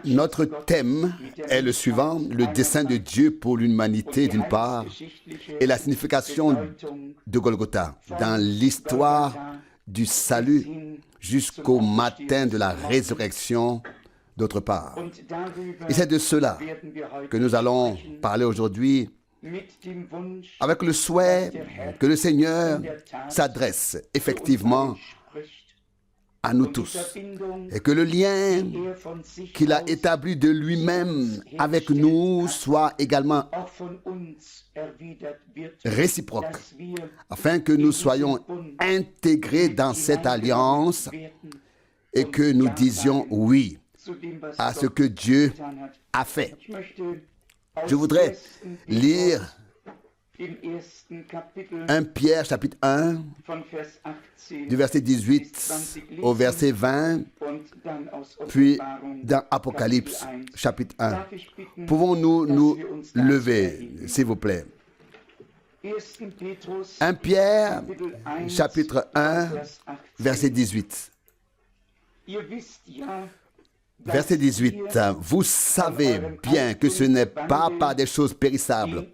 Notre thème est le suivant, le dessein de Dieu pour l'humanité d'une part et la signification de Golgotha dans l'histoire du salut jusqu'au matin de la résurrection d'autre part. Et c'est de cela que nous allons parler aujourd'hui avec le souhait que le Seigneur s'adresse effectivement à nous tous et que le lien qu'il a établi de lui-même avec nous soit également réciproque afin que nous soyons intégrés dans cette alliance et que nous disions oui à ce que Dieu a fait. Je voudrais lire 1 Pierre chapitre 1 du verset 18 au verset 20, puis dans Apocalypse chapitre 1. Pouvons-nous nous lever, s'il vous plaît? 1 Pierre chapitre 1 verset 18. Verset 18, vous savez bien que ce n'est pas par des choses périssables,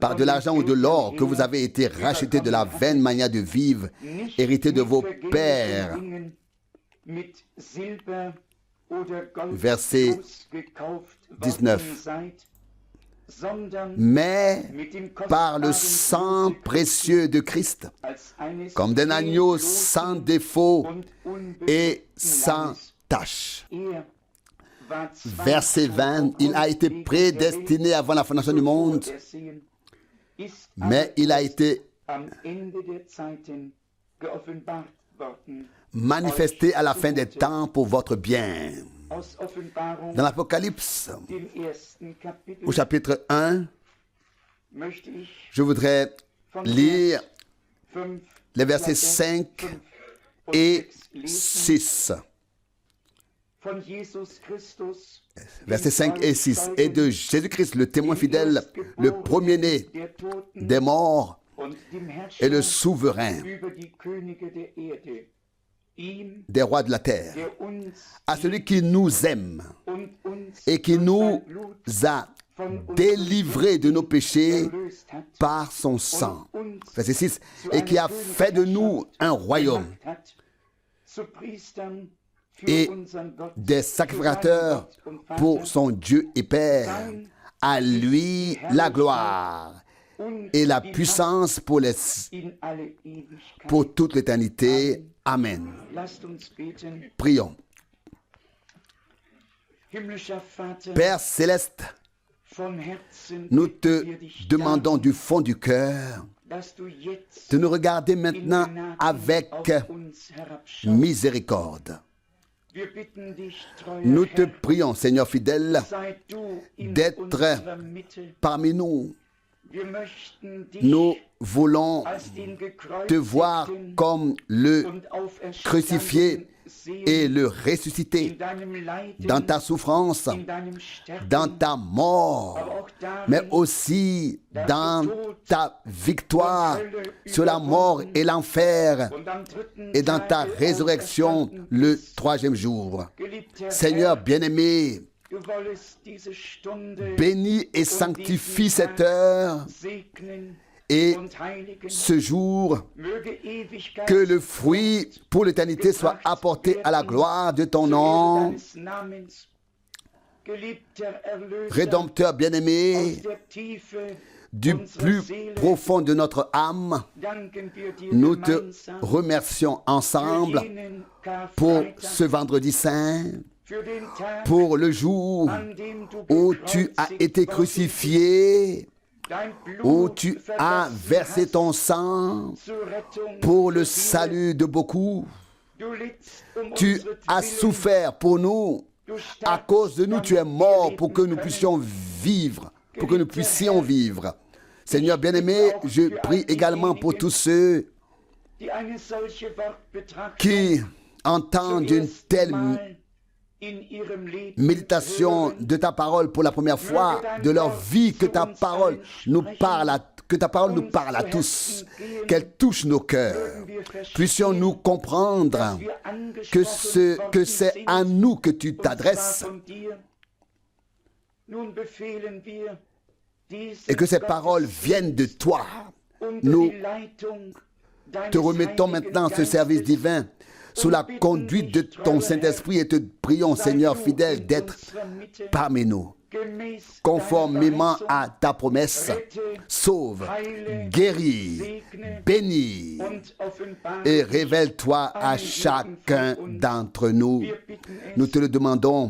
par de l'argent ou de l'or que vous avez été rachetés de la vaine manière de vivre, héritée de vos pères. Verset 19. Mais par le sang précieux de Christ, comme d'un agneau sans défaut et sans tache. Verset 20, il a été prédestiné avant la fondation du monde, mais il a été manifesté à la fin des temps pour votre bien. Dans l'Apocalypse, au chapitre 1, je voudrais lire les versets 5 et 6. Versets 5 et 6. Et de Jésus-Christ, le témoin fidèle, le premier-né des morts et le souverain des rois de la terre, à celui qui nous aime et qui nous a délivrés de nos péchés par son sang. Verset 6. Et qui a fait de nous un royaume et des sacrificateurs pour son Dieu et Père. À lui la gloire et la puissance pour toute l'éternité. Amen. Prions. Père céleste, nous te demandons du fond du cœur de nous regarder maintenant avec miséricorde. Nous te prions, Seigneur fidèle, d'être parmi nous. Nous voulons te voir comme le crucifié et le ressuscité dans ta souffrance, dans ta mort, mais aussi dans ta victoire sur la mort et l'enfer et dans ta résurrection le troisième jour. Seigneur bien-aimé, bénis et sanctifie cette heure et ce jour, que le fruit pour l'éternité soit apporté à la gloire de ton nom. Rédempteur bien-aimé, du plus profond de notre âme, nous te remercions ensemble pour ce vendredi saint, pour le jour où tu as été crucifié, où tu as versé ton sang pour le salut de beaucoup. Tu as souffert pour nous. À cause de nous, tu es mort pour que nous puissions vivre, pour que nous puissions vivre. Seigneur bien-aimé, je prie également pour tous ceux qui entendent une telle méditation de ta parole pour la première fois de leur vie, que ta parole nous parle que ta parole nous parle à tous, qu'elle touche nos cœurs. Puissions-nous comprendre que c'est à nous que tu t'adresses et que ces paroles viennent de toi. Nous te remettons maintenant ce service divin sous la conduite de ton Saint-Esprit et te prions, Seigneur fidèle, d'être parmi nous. Conformément à ta promesse, sauve, guéris, bénis et révèle-toi à chacun d'entre nous. Nous te le demandons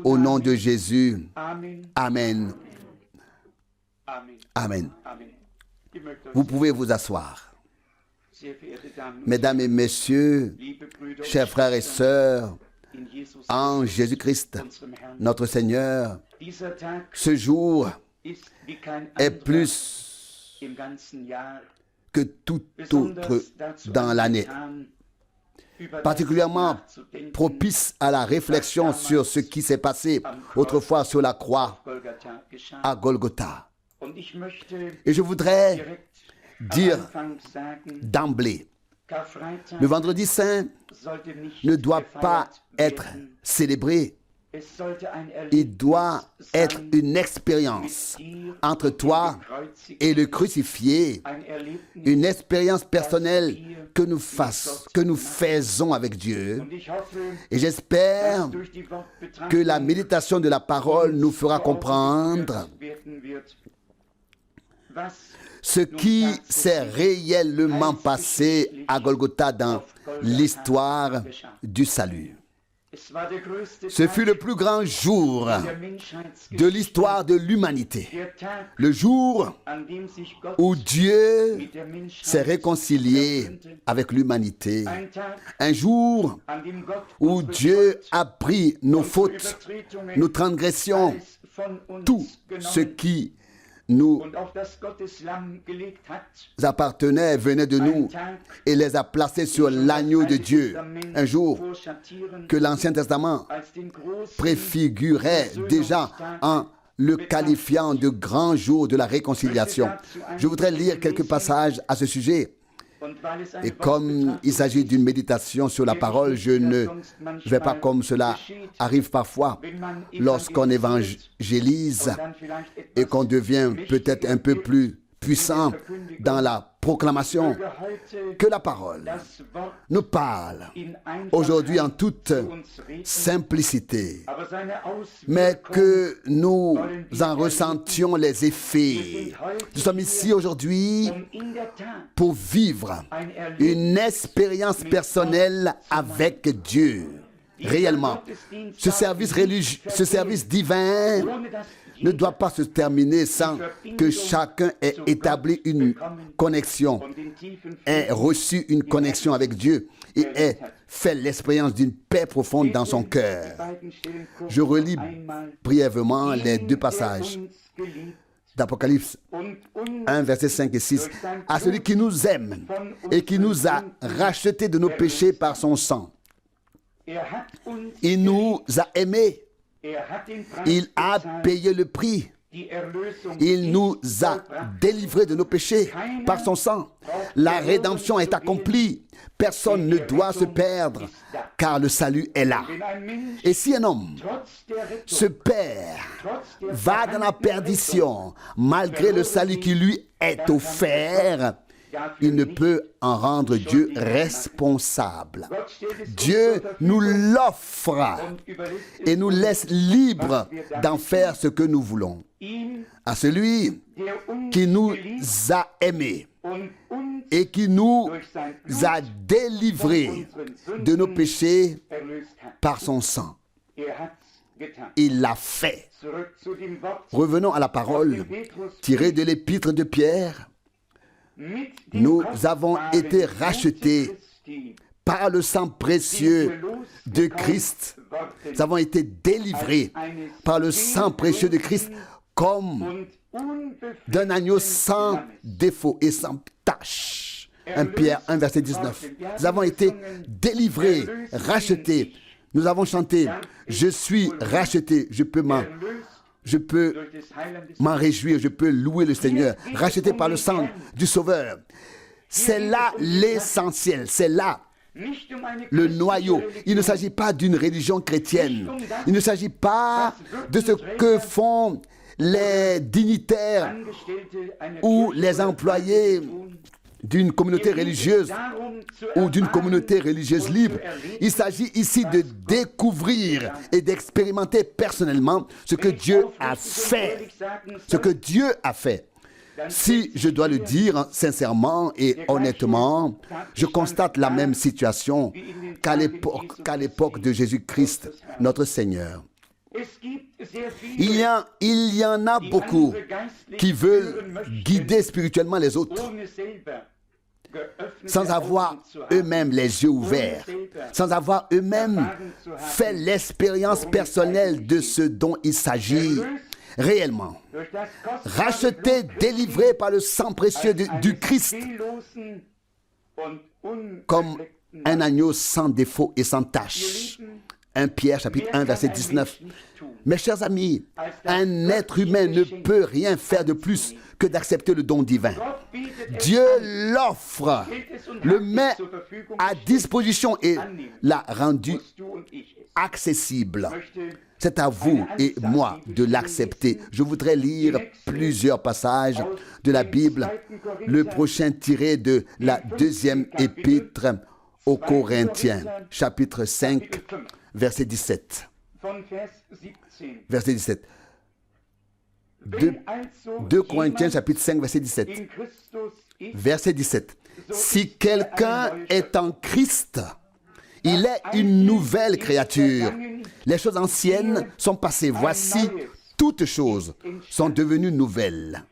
au nom de Jésus. Amen. Amen. Vous pouvez vous asseoir. Mesdames et messieurs, chers frères et sœurs, en Jésus-Christ, notre Seigneur, ce jour est plus que tout autre dans l'année, particulièrement propice à la réflexion sur ce qui s'est passé autrefois sur la croix à Golgotha. Et je voudrais dire d'emblée, le vendredi saint ne doit pas être célébré. Il doit être une expérience entre toi et le crucifié, une expérience personnelle que nous faisons avec Dieu. Et j'espère que la méditation de la parole nous fera comprendre ce qui s'est réellement passé à Golgotha dans l'histoire du salut. Ce fut le plus grand jour de l'histoire de l'humanité, le jour où Dieu s'est réconcilié avec l'humanité, un jour où Dieu a pris nos fautes, nos transgressions, tout ce qui nous appartenaient, venaient de nous et les a placés sur l'agneau de Dieu. Un jour que l'Ancien Testament préfigurait déjà en le qualifiant de grand jour de la réconciliation. Je voudrais lire quelques passages à ce sujet. Et comme il s'agit d'une méditation sur la parole, je ne vais pas, comme cela arrive parfois lorsqu'on évangélise et qu'on devient peut-être un peu plus puissant dans la proclamation, que la parole nous parle aujourd'hui en toute simplicité, mais que nous en ressentions les effets. Nous sommes ici aujourd'hui pour vivre une expérience personnelle avec Dieu. Réellement, ce service religieux, ce service divin ne doit pas se terminer sans que chacun ait établi une connexion, ait reçu une connexion avec Dieu et ait fait l'expérience d'une paix profonde dans son cœur. Je relis brièvement les deux passages d'Apocalypse 1, versets 5 et 6. « À celui qui nous aime et qui nous a rachetés de nos péchés par son sang. Il nous a aimés. Il a payé le prix. Il nous a délivrés de nos péchés par son sang. La rédemption est accomplie. Personne ne doit se perdre, car le salut est là. Et si un homme se perd, va dans la perdition, malgré le salut qui lui est offert, il ne peut en rendre Dieu responsable. Dieu nous l'offre et nous laisse libres d'en faire ce que nous voulons. À celui qui nous a aimés et qui nous a délivrés de nos péchés par son sang. Il l'a fait. Revenons à la parole tirée de l'épître de Pierre. Nous avons été rachetés par le sang précieux de Christ. Nous avons été délivrés par le sang précieux de Christ comme d'un agneau sans défaut et sans tache. 1 Pierre 1, verset 19. Nous avons été délivrés, rachetés. Nous avons chanté « Je suis racheté ». Je peux m'en je peux m'en réjouir, je peux louer le Seigneur, racheté par le sang du Sauveur. C'est là l'essentiel, c'est là le noyau. Il ne s'agit pas d'une religion chrétienne. Il ne s'agit pas de ce que font les dignitaires ou les employés d'une communauté religieuse ou d'une communauté religieuse libre. Il s'agit ici de découvrir et d'expérimenter personnellement ce que Dieu a fait. Ce que Dieu a fait. Si je dois le dire sincèrement et honnêtement, je constate la même situation qu'à l'époque de Jésus-Christ, notre Seigneur. Il y en a beaucoup qui veulent guider spirituellement les autres sans avoir eux-mêmes les yeux ouverts, sans avoir eux-mêmes fait l'expérience personnelle de ce dont il s'agit réellement. Racheté, délivré par le sang précieux du Christ, comme un agneau sans défaut et sans tache. 1 Pierre chapitre 1 verset 19. Mes chers amis, un être humain ne peut rien faire de plus que d'accepter le don divin. Dieu l'offre, le met à disposition et l'a rendu accessible. C'est à vous et moi de l'accepter. Je voudrais lire plusieurs passages de la Bible. Le prochain tiré de la deuxième épître aux Corinthiens, chapitre 5, verset 17. Verset 17. 2 Corinthiens, chapitre 5, verset 17. Verset 17. Si quelqu'un est en Christ, il est une nouvelle créature. Les choses anciennes sont passées. Voici, toutes choses sont devenues nouvelles.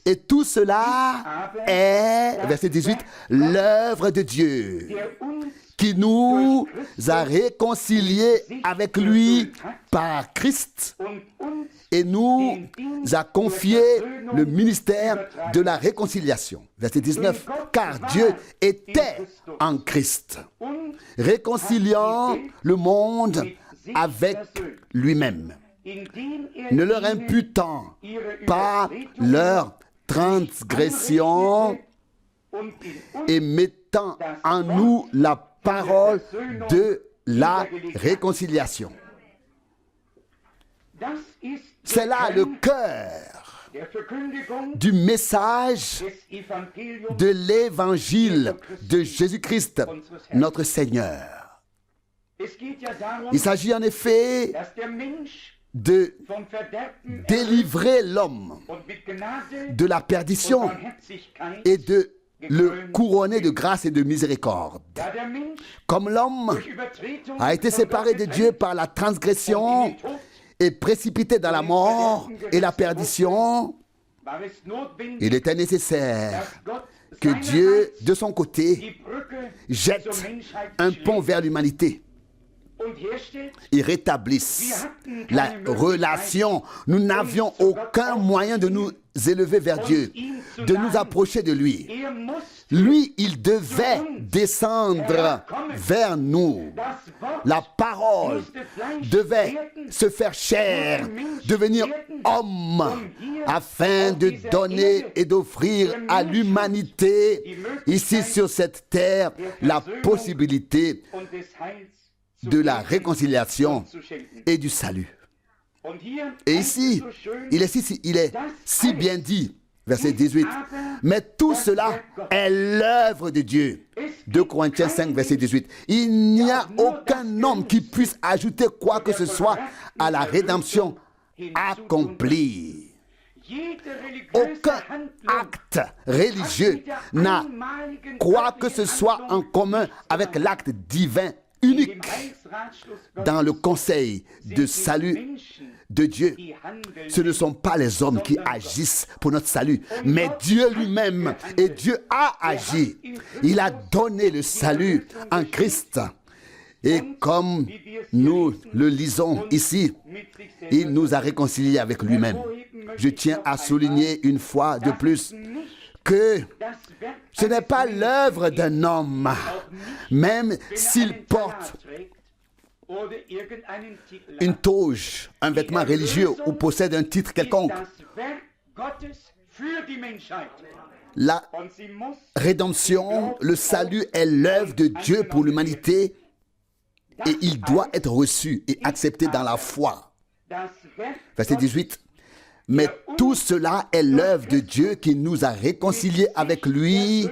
Et tout cela est, verset 18, l'œuvre de Dieu, qui nous a réconciliés avec lui par Christ et nous a confié le ministère de la réconciliation. Verset 19, car Dieu était en Christ, réconciliant le monde avec lui-même, ne leur imputant pas leurs transgressions et mettant en nous la parole de la réconciliation. C'est là le cœur du message de l'évangile de Jésus-Christ, notre Seigneur. Il s'agit en effet de délivrer l'homme de la perdition et de le couronner de grâce et de miséricorde. Comme l'homme a été séparé de Dieu par la transgression et précipité dans la mort et la perdition, il était nécessaire que Dieu, de son côté, jette un pont vers l'humanité et rétablisse la relation. Nous n'avions aucun moyen de nous élever vers Dieu, de nous approcher de lui. Lui, il devait descendre vers nous. La parole devait se faire chair, devenir homme, afin de donner et d'offrir à l'humanité, ici sur cette terre, la possibilité de la réconciliation et du salut. Et ici, il est si bien dit, verset 18, mais tout cela est l'œuvre de Dieu. 2 Corinthiens 5, verset 18. Il n'y a aucun homme qui puisse ajouter quoi que ce soit à la rédemption accomplie. Aucun acte religieux n'a quoi que ce soit en commun avec l'acte divin unique dans le conseil de salut de Dieu. Ce ne sont pas les hommes qui agissent pour notre salut, mais Dieu lui-même. Et Dieu a agi. Il a donné le salut en Christ. Et comme nous le lisons ici, il nous a réconciliés avec lui-même. Je tiens à souligner une fois de plus que ce n'est pas l'œuvre d'un homme, même s'il porte une toge, un vêtement religieux ou possède un titre quelconque. La rédemption, le salut est l'œuvre de Dieu pour l'humanité et il doit être reçu et accepté dans la foi. Verset 18. Mais tout cela est l'œuvre de Dieu qui nous a réconciliés avec lui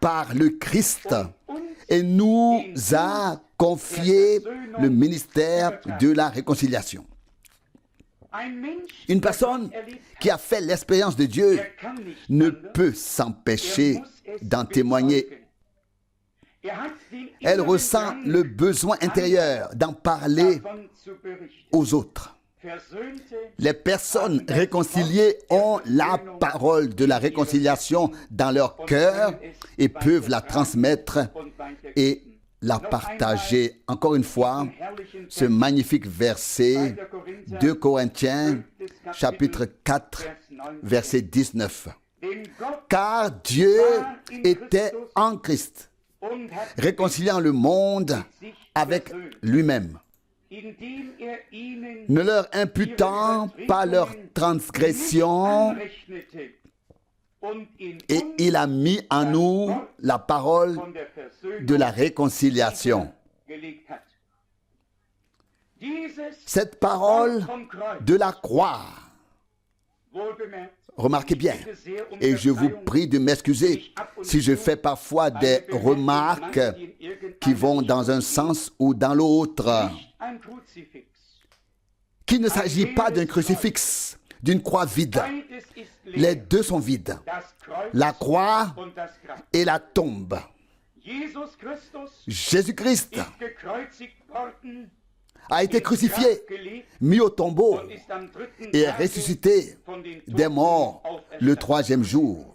par le Christ et nous a confié le ministère de la réconciliation. Une personne qui a fait l'expérience de Dieu ne peut s'empêcher d'en témoigner. Elle ressent le besoin intérieur d'en parler aux autres. Les personnes réconciliées ont la parole de la réconciliation dans leur cœur et peuvent la transmettre et la partager. Encore une fois, ce magnifique verset, 2 Corinthiens, chapitre 4, verset 19. Car Dieu était en Christ, réconciliant le monde avec lui-même, ne leur imputant pas leurs transgressions, et il a mis en nous la parole de la réconciliation. Cette parole de la croix, remarquez bien, et je vous prie de m'excuser si je fais parfois des remarques qui vont dans un sens ou dans l'autre, qu'il ne s'agit pas d'un crucifix, d'une croix vide. Les deux sont vides, la croix et la tombe. Jésus-Christ a été crucifié, mis au tombeau et est ressuscité des morts le troisième jour.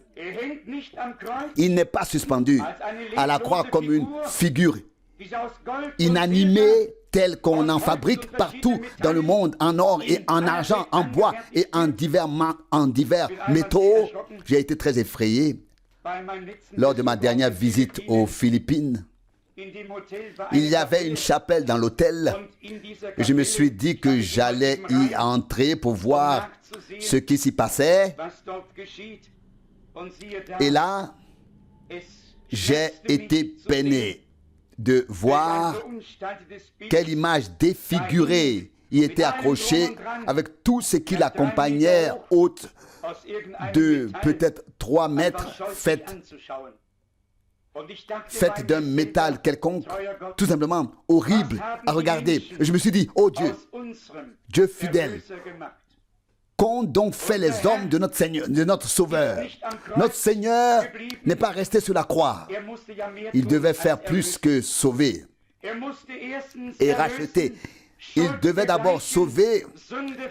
Il n'est pas suspendu à la croix comme une figure inanimée telle qu'on en fabrique partout dans le monde, en or et en argent, en bois et en divers métaux. J'ai été très effrayé lors de ma dernière visite aux Philippines. Il y avait une chapelle dans l'hôtel et je me suis dit que j'allais y entrer pour voir ce qui s'y passait. Et là, j'ai été peiné de voir quelle image défigurée y était accrochée avec tout ce qui l'accompagnait, haute de peut-être 3 mètres, faite d'un métal quelconque, tout simplement horrible à regarder. Et je me suis dit, oh Dieu, Dieu fidèle, qu'ont donc fait les hommes de notre Seigneur, de notre Sauveur? Notre Seigneur n'est pas resté sur la croix. Il devait faire plus que sauver et racheter. Il devait d'abord sauver,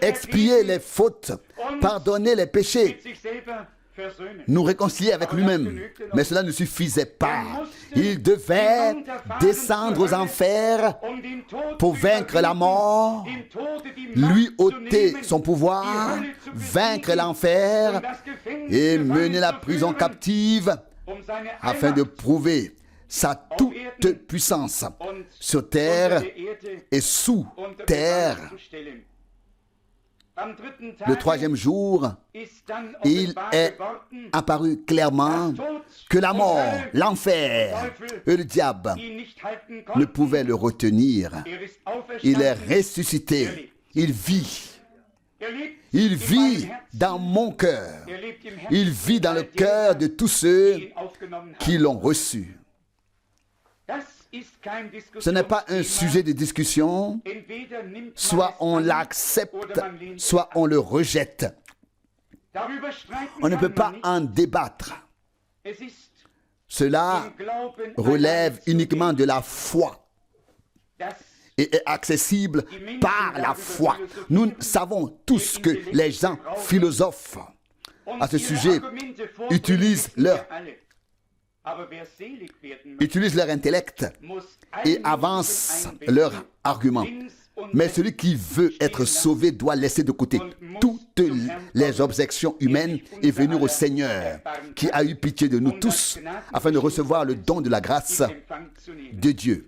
expier les fautes, pardonner les péchés, nous réconcilier avec lui-même. Mais cela ne suffisait pas. Il devait descendre aux enfers pour vaincre la mort, lui ôter son pouvoir, vaincre l'enfer et mener la prison captive afin de prouver sa toute puissance sur terre et sous terre. Le troisième jour, il est apparu clairement que la mort, l'enfer et le diable ne pouvaient le retenir. Il est ressuscité. Il vit. Il vit dans mon cœur. Il vit dans le cœur de tous ceux qui l'ont reçu. Ce n'est pas un sujet de discussion. Soit on l'accepte, soit on le rejette. On ne peut pas en débattre. Cela relève uniquement de la foi et est accessible par la foi. Nous savons tous que les gens philosophes à ce sujet utilisent leur intellect et avancent leurs arguments. Mais celui qui veut être sauvé doit laisser de côté toutes les objections humaines et venir au Seigneur, qui a eu pitié de nous tous, afin de recevoir le don de la grâce de Dieu.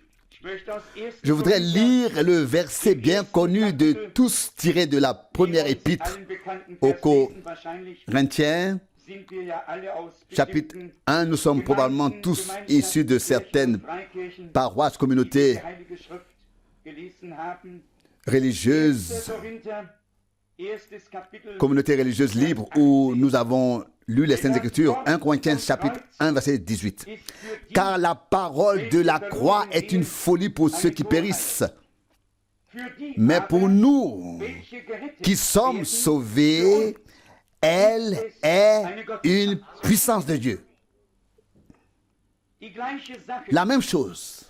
Je voudrais lire le verset bien connu de tous tiré de la première épître aux Corinthiens, chapitre 1. Nous sommes probablement tous issus de certaines paroisses, communautés religieuses, communautés religieuses libres où nous avons lu les Saintes Écritures. 1 Corinthiens chapitre 1 verset 18. Car la parole de la croix est une folie pour ceux qui périssent. Mais pour nous qui sommes sauvés, elle est une puissance de Dieu. La même chose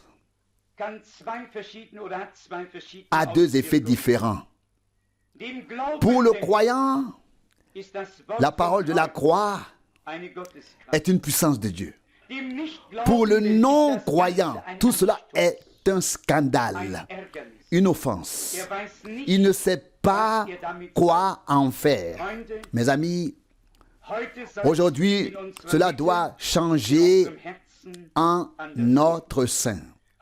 a deux effets différents. Pour le croyant, la parole de la croix est une puissance de Dieu. Pour le non-croyant, tout cela est un scandale, une offense. Il ne sait pas quoi en faire. Mes amis, aujourd'hui, cela doit changer en notre sein,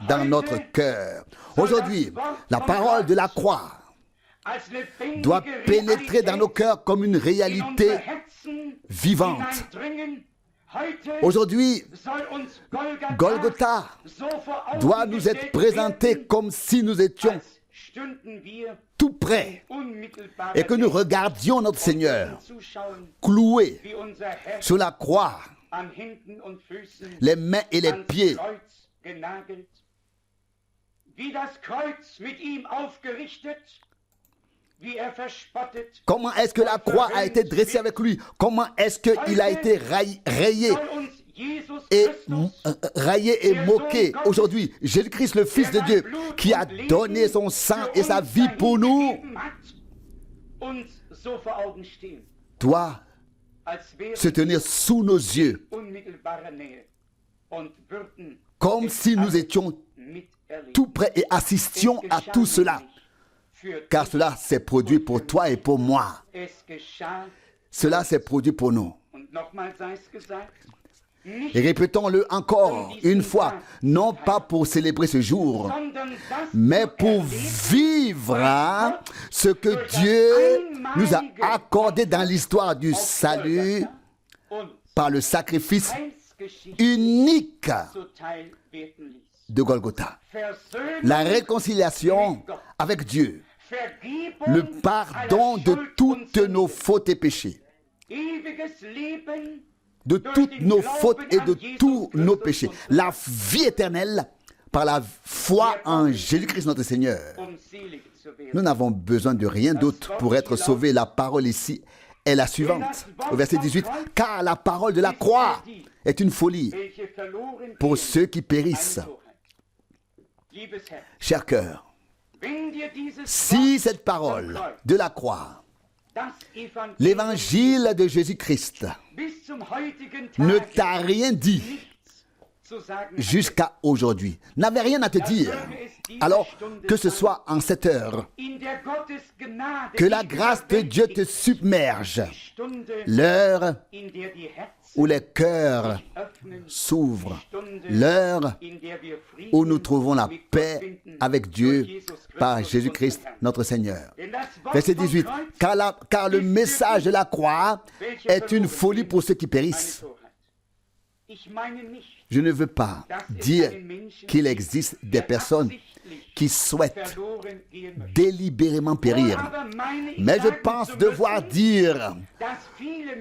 dans notre cœur. Aujourd'hui, la parole de la croix doit pénétrer dans nos cœurs comme une réalité vivante. Aujourd'hui, Golgotha doit nous être présenté comme si nous étions tout près et que nous regardions notre Seigneur cloué sur la croix, les mains et les pieds. Comment est-ce que la croix a été dressée avec lui? Comment est-ce qu'il a été rayé et moqué? Aujourd'hui, Jésus-Christ, le Fils de Dieu, qui a donné son sang et sa vie pour nous, doit se tenir sous nos yeux, comme si nous étions tout près et assistions à tout cela. Car cela s'est produit pour toi et pour moi. Cela s'est produit pour nous. Et répétons-le encore une fois, non pas pour célébrer ce jour, mais pour vivre ce que Dieu nous a accordé dans l'histoire du salut par le sacrifice unique de Golgotha. La réconciliation avec Dieu, le pardon de toutes nos fautes et péchés, de toutes nos fautes et de tous nos péchés, la vie éternelle par la foi en Jésus-Christ notre Seigneur. Nous n'avons besoin de rien d'autre pour être sauvés. La parole ici est la suivante, au verset 18. Car la parole de la croix est une folie pour ceux qui périssent. Cher cœur, si cette parole de la croix, l'évangile de Jésus-Christ, ne t'a rien dit jusqu'à aujourd'hui, n'avait rien à te dire, alors que ce soit en cette heure, que la grâce de Dieu te submerge, l'heure où les cœurs s'ouvrent, l'heure où nous trouvons la paix avec Dieu par Jésus-Christ notre Seigneur. Verset 18. Car le message de la croix est une folie pour ceux qui périssent. Je ne veux pas dire qu'il existe des personnes qui souhaitent délibérément périr. Mais je pense devoir dire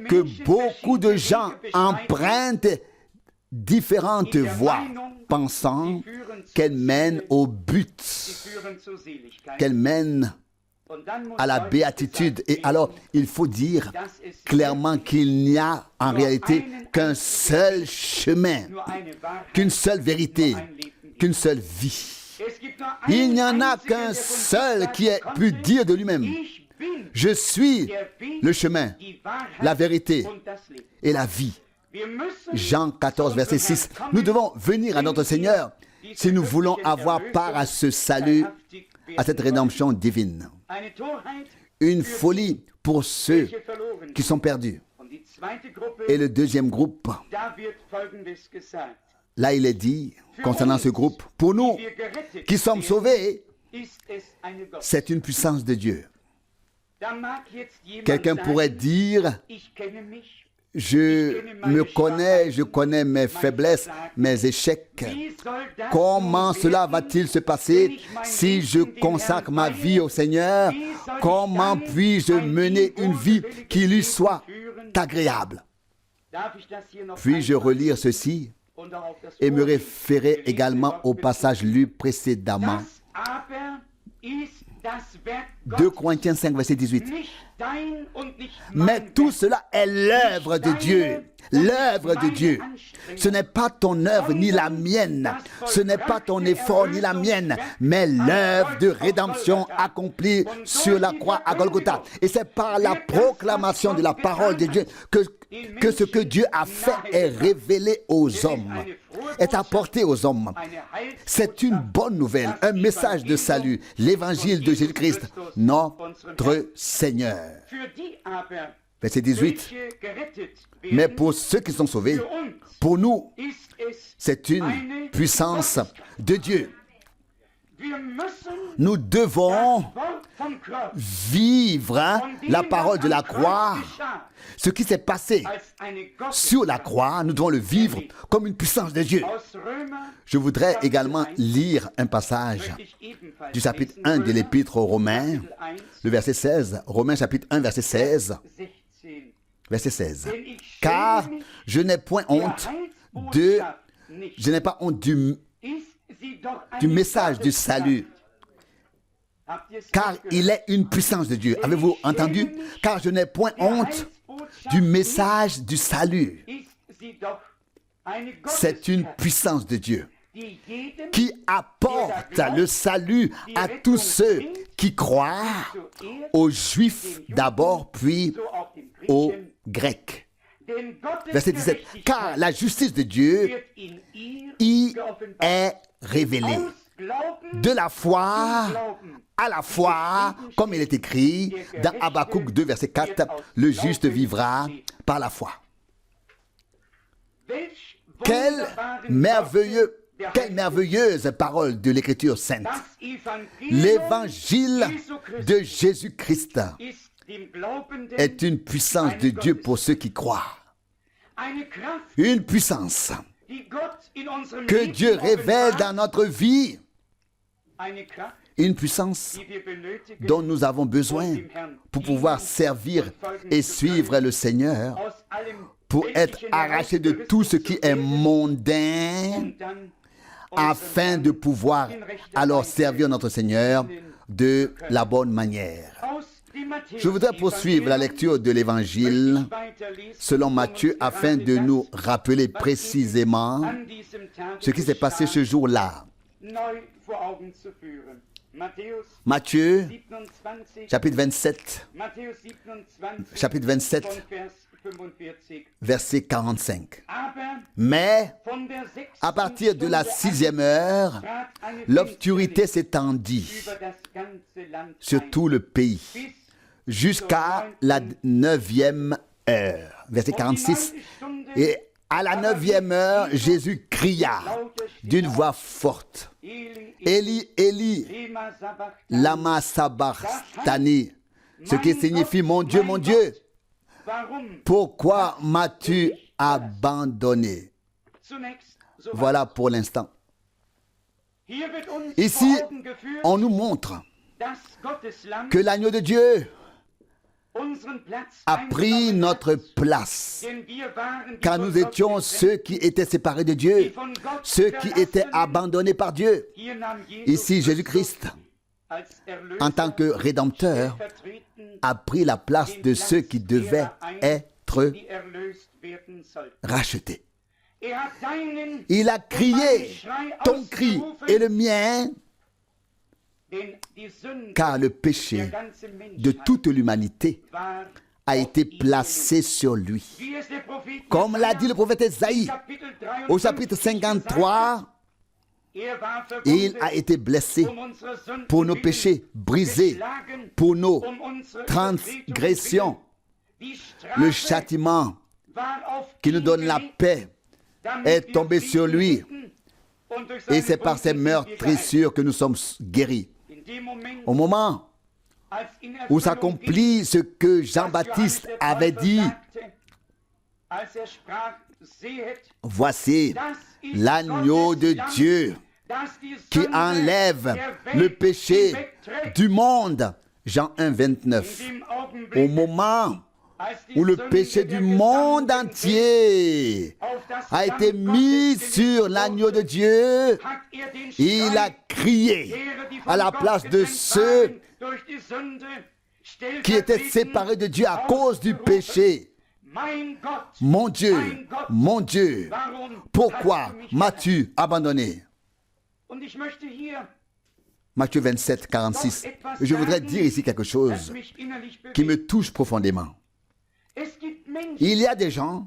que beaucoup de gens empruntent différentes voies, pensant qu'elles mènent au but, qu'elles mènent à la béatitude. Et alors, il faut dire clairement qu'il n'y a en réalité qu'un seul chemin, qu'une seule vérité, qu'une seule vie. Il n'y en a qu'un seul qui ait pu dire de lui-même: je suis le chemin, la vérité et la vie. Jean 14, verset 6. Nous devons venir à notre Seigneur si nous voulons avoir part à ce salut, à cette rédemption divine. Une folie pour ceux qui sont perdus. Et le deuxième groupe, là il est dit concernant ce groupe, pour nous qui sommes sauvés, c'est une puissance de Dieu. Quelqu'un pourrait dire, je me connais, je connais mes faiblesses, mes échecs. Comment cela va-t-il se passer si je consacre ma vie au Seigneur? Comment puis-je mener une vie qui lui soit agréable? Puis-je relire ceci et me référer également au passage lu précédemment? 2 Corinthiens 5, verset 18. Mais tout cela est l'œuvre de Dieu. L'œuvre de Dieu. Ce n'est pas ton œuvre ni la mienne. Ce n'est pas ton effort ni la mienne. Mais l'œuvre de rédemption accomplie sur la croix à Golgotha. Et c'est par la proclamation de la parole de Dieu que ce que Dieu a fait est révélé aux hommes, est apporté aux hommes. C'est une bonne nouvelle, un message de salut, l'évangile de Jésus-Christ, notre Seigneur. Verset 18. Mais pour ceux qui sont sauvés, pour nous, c'est une puissance de Dieu. Nous devons vivre la parole de la croix. Ce qui s'est passé sur la croix, nous devons le vivre comme une puissance de Dieu. Je voudrais également lire un passage du chapitre 1 de l'Épître aux Romains, le verset 16. Romains chapitre 1, verset 16. Verset 16. Car je n'ai point honte du message du salut, car il est une puissance de Dieu. Avez-vous entendu? Car je n'ai point honte du message du salut. C'est une puissance de Dieu qui apporte le salut à tous ceux qui croient, aux Juifs d'abord, puis aux Grecs. Verset 17. Car la justice de Dieu y est révélée. De la foi à la foi, comme il est écrit dans Habakkuk 2, verset 4, le juste vivra par la foi. Quelle merveilleuse parole de l'Écriture sainte. L'évangile de Jésus-Christ est une puissance de Dieu pour ceux qui croient. Une puissance que Dieu révèle dans notre vie. Une puissance dont nous avons besoin pour pouvoir servir et suivre le Seigneur, pour être arrachés de tout ce qui est mondain, afin de pouvoir alors servir notre Seigneur de la bonne manière. Je voudrais poursuivre la lecture de l'Évangile selon Matthieu afin de nous rappeler précisément ce qui s'est passé ce jour-là. Matthieu, chapitre 27, verset 45. Mais à partir de la 6e heure, l'obscurité s'étendit sur tout le pays jusqu'à la 9e heure. Verset 46. Et à la 9e heure, Jésus cria d'une voix forte: Eli, Eli, lama sabachthani, ce qui signifie mon Dieu, pourquoi m'as-tu abandonné? Voilà pour l'instant. Ici, on nous montre que l'agneau de Dieu a pris notre place, car nous étions ceux qui étaient séparés de Dieu, ceux qui étaient abandonnés par Dieu. Ici, Jésus-Christ, en tant que Rédempteur, a pris la place de ceux qui devaient être rachetés. Il a crié ton cri et le mien, car le péché de toute l'humanité a été placé sur lui. Comme l'a dit le prophète Ésaïe au chapitre 53, il a été blessé pour nos péchés, brisé pour nos transgressions. Le châtiment qui nous donne la paix est tombé sur lui. Et c'est par ses meurtrissures que nous sommes guéris. Au moment où s'accomplit ce que Jean-Baptiste avait dit, voici l'agneau de Dieu qui enlève le péché du monde. Jean 1, 29. Au moment où le péché du monde entier a été mis sur l'agneau de Dieu, il a crié à la place de ceux qui étaient séparés de Dieu à cause du péché. Mon Dieu, pourquoi m'as-tu abandonné? Matthieu 27, 46. Je voudrais dire ici quelque chose qui me touche profondément. Il y a des gens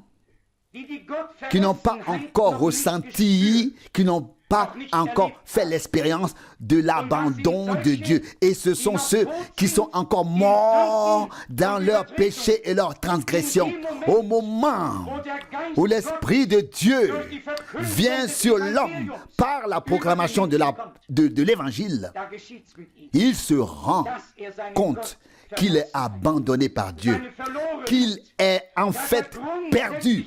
qui n'ont pas encore ressenti, qui n'ont pas encore fait l'expérience de l'abandon de Dieu. Et ce sont ceux qui sont encore morts dans leur péché et leur transgression. Au moment où l'Esprit de Dieu vient sur l'homme par la proclamation de l'Évangile, il se rend compte qu'il est abandonné par Dieu, qu'il est en fait perdu,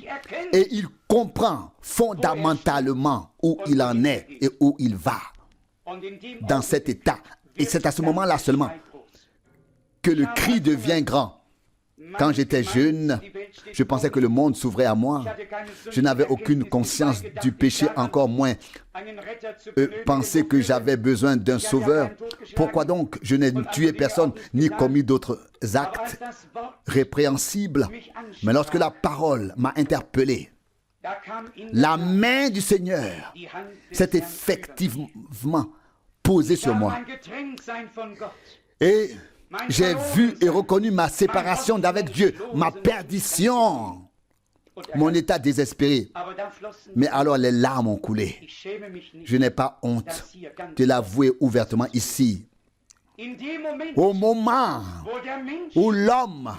et il comprend fondamentalement où il en est et où il va dans cet état. Et c'est à ce moment-là seulement que le cri devient grand. Quand j'étais jeune, je pensais que le monde s'ouvrait à moi. Je n'avais aucune conscience du péché, encore moins penser que j'avais besoin d'un sauveur. Pourquoi donc je n'ai tué personne ni commis d'autres actes répréhensibles? Mais lorsque la parole m'a interpellé, la main du Seigneur s'est effectivement posée sur moi. Et j'ai vu et reconnu ma séparation d'avec Dieu, ma perdition, mon état désespéré. Mais alors les larmes ont coulé. Je n'ai pas honte de l'avouer ouvertement ici. Au moment où l'homme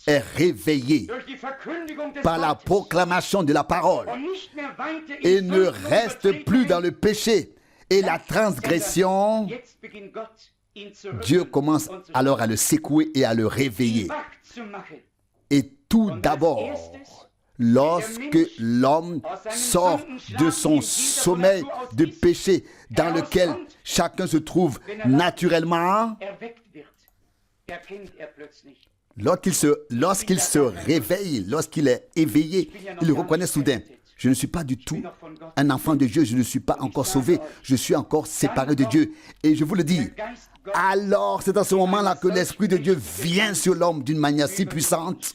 est réveillé par la proclamation de la parole et ne reste plus dans le péché et la transgression, Dieu commence alors à le secouer et à le réveiller. Et tout d'abord, lorsque l'homme sort de son sommeil de péché dans lequel chacun se trouve naturellement, lorsqu'il se réveille, lorsqu'il est éveillé, il reconnaît soudain: je ne suis pas du tout un enfant de Dieu, je ne suis pas encore sauvé, je suis encore séparé de Dieu. Et je vous le dis, alors c'est à ce moment-là que l'Esprit de Dieu vient sur l'homme d'une manière si puissante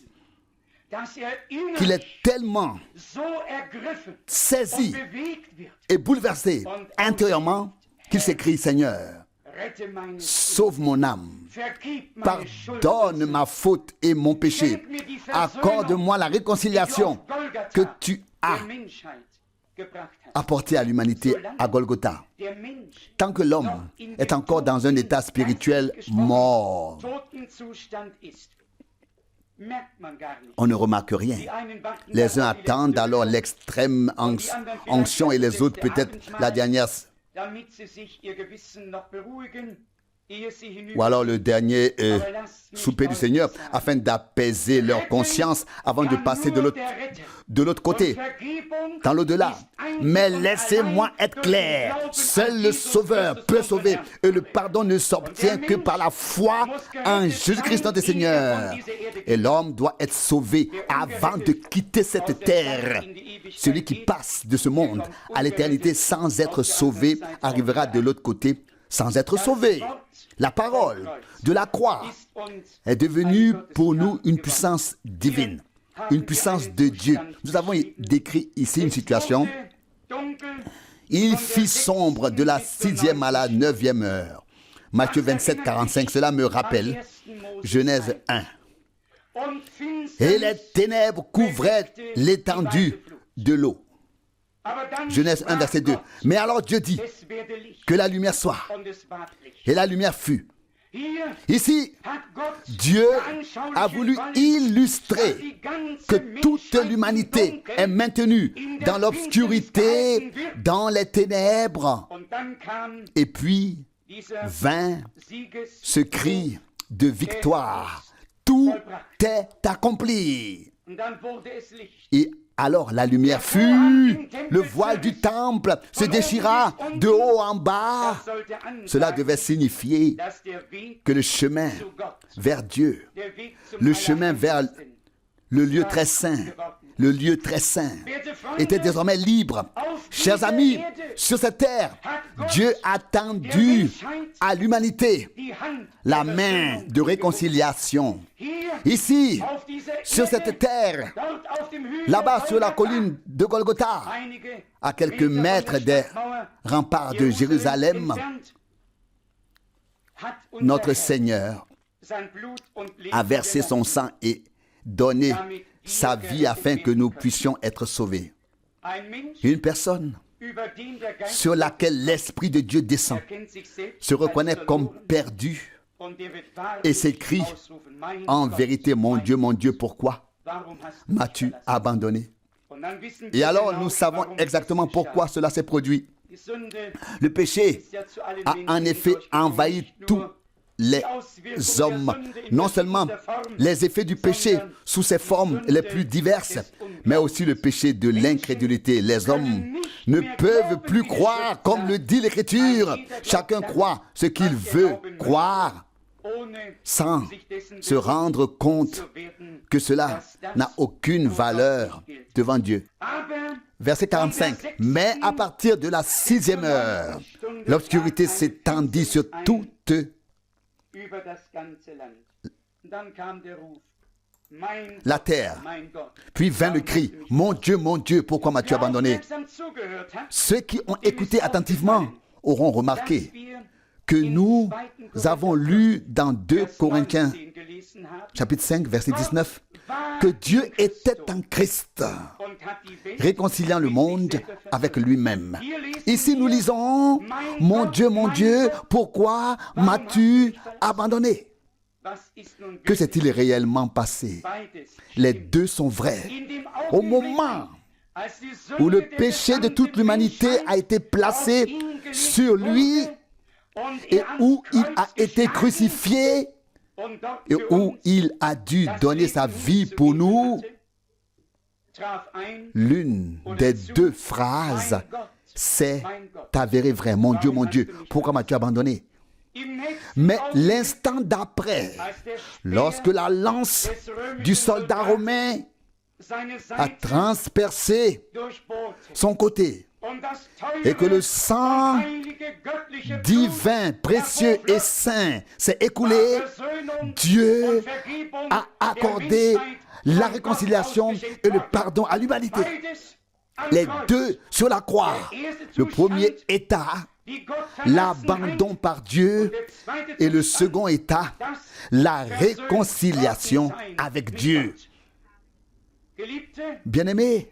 qu'il est tellement saisi et bouleversé intérieurement qu'il s'écrie: Seigneur, sauve mon âme, pardonne ma faute et mon péché, accorde-moi la réconciliation que tu as apportée à l'humanité à Golgotha. Tant que l'homme est encore dans un état spirituel mort, on ne remarque rien. Les uns attendent alors l'extrême onction et les autres peut-être la dernière, ou alors le dernier souper du Seigneur, afin d'apaiser leur conscience avant de passer de l'autre côté, dans l'au-delà. Mais laissez-moi être clair, seul le Sauveur peut sauver, et le pardon ne s'obtient que par la foi en Jésus-Christ notre Seigneur. Et l'homme doit être sauvé avant de quitter cette terre. Celui qui passe de ce monde à l'éternité sans être sauvé arrivera de l'autre côté sans être sauvé. La parole de la croix est devenue pour nous une puissance divine, une puissance de Dieu. Nous avons décrit ici une situation. Il fit sombre de la 6e à la 9e heure. Matthieu 27, 45, cela me rappelle Genèse 1. Et les ténèbres couvraient l'étendue de l'eau. Genèse 1, verset 2. Mais alors Dieu dit que la lumière soit. Et la lumière fut. Ici, Dieu a voulu illustrer que toute l'humanité est maintenue dans l'obscurité, dans les ténèbres. Et puis vint ce cri de victoire. Tout est accompli. Et alors la lumière fut, le voile du temple se déchira de haut en bas. Cela devait signifier que le chemin vers Dieu, le chemin vers le lieu très saint, était désormais libre. Chers amis, sur cette terre, Dieu a tendu à l'humanité la main de réconciliation. Ici, sur cette terre, là-bas sur la colline de Golgotha, à quelques mètres des remparts de Jérusalem, notre Seigneur a versé son sang et donné sa vie afin que nous puissions être sauvés. Une personne sur laquelle l'Esprit de Dieu descend se reconnaît comme perdu et s'écrie en vérité, mon Dieu, pourquoi m'as-tu abandonné? Et alors nous savons exactement pourquoi cela s'est produit. Le péché a en effet envahi tous les hommes, non seulement les effets du péché sous ses formes les plus diverses, mais aussi le péché de l'incrédulité. Les hommes ne peuvent plus croire comme le dit l'Écriture. Chacun croit ce qu'il veut croire sans se rendre compte que cela n'a aucune valeur devant Dieu. Verset 45. Mais à partir de la 6e heure, l'obscurité s'étendit sur toute la terre. Puis vint le cri, mon Dieu, pourquoi m'as-tu abandonné? Ceux qui ont écouté attentivement auront remarqué que nous avons lu dans 2 Corinthiens, chapitre 5, verset 19, que Dieu était en Christ, réconciliant le monde avec lui-même. Ici, nous lisons, mon Dieu, pourquoi m'as-tu abandonné? Que s'est-il réellement passé? Les deux sont vrais. Au moment où le péché de toute l'humanité a été placé sur lui et où il a été crucifié et où il a dû donner sa vie pour nous, l'une des deux phrases s'est avérée vraie. Mon Dieu, pourquoi m'as-tu abandonné? Mais l'instant d'après, lorsque la lance du soldat romain a transpercé son côté et que le sang divin, précieux et saint s'est écoulé, Dieu a accordé la réconciliation et le pardon à l'humanité. Les deux sur la croix. Le premier état, l'abandon par Dieu, et le second état, la réconciliation avec Dieu. Bien-aimés,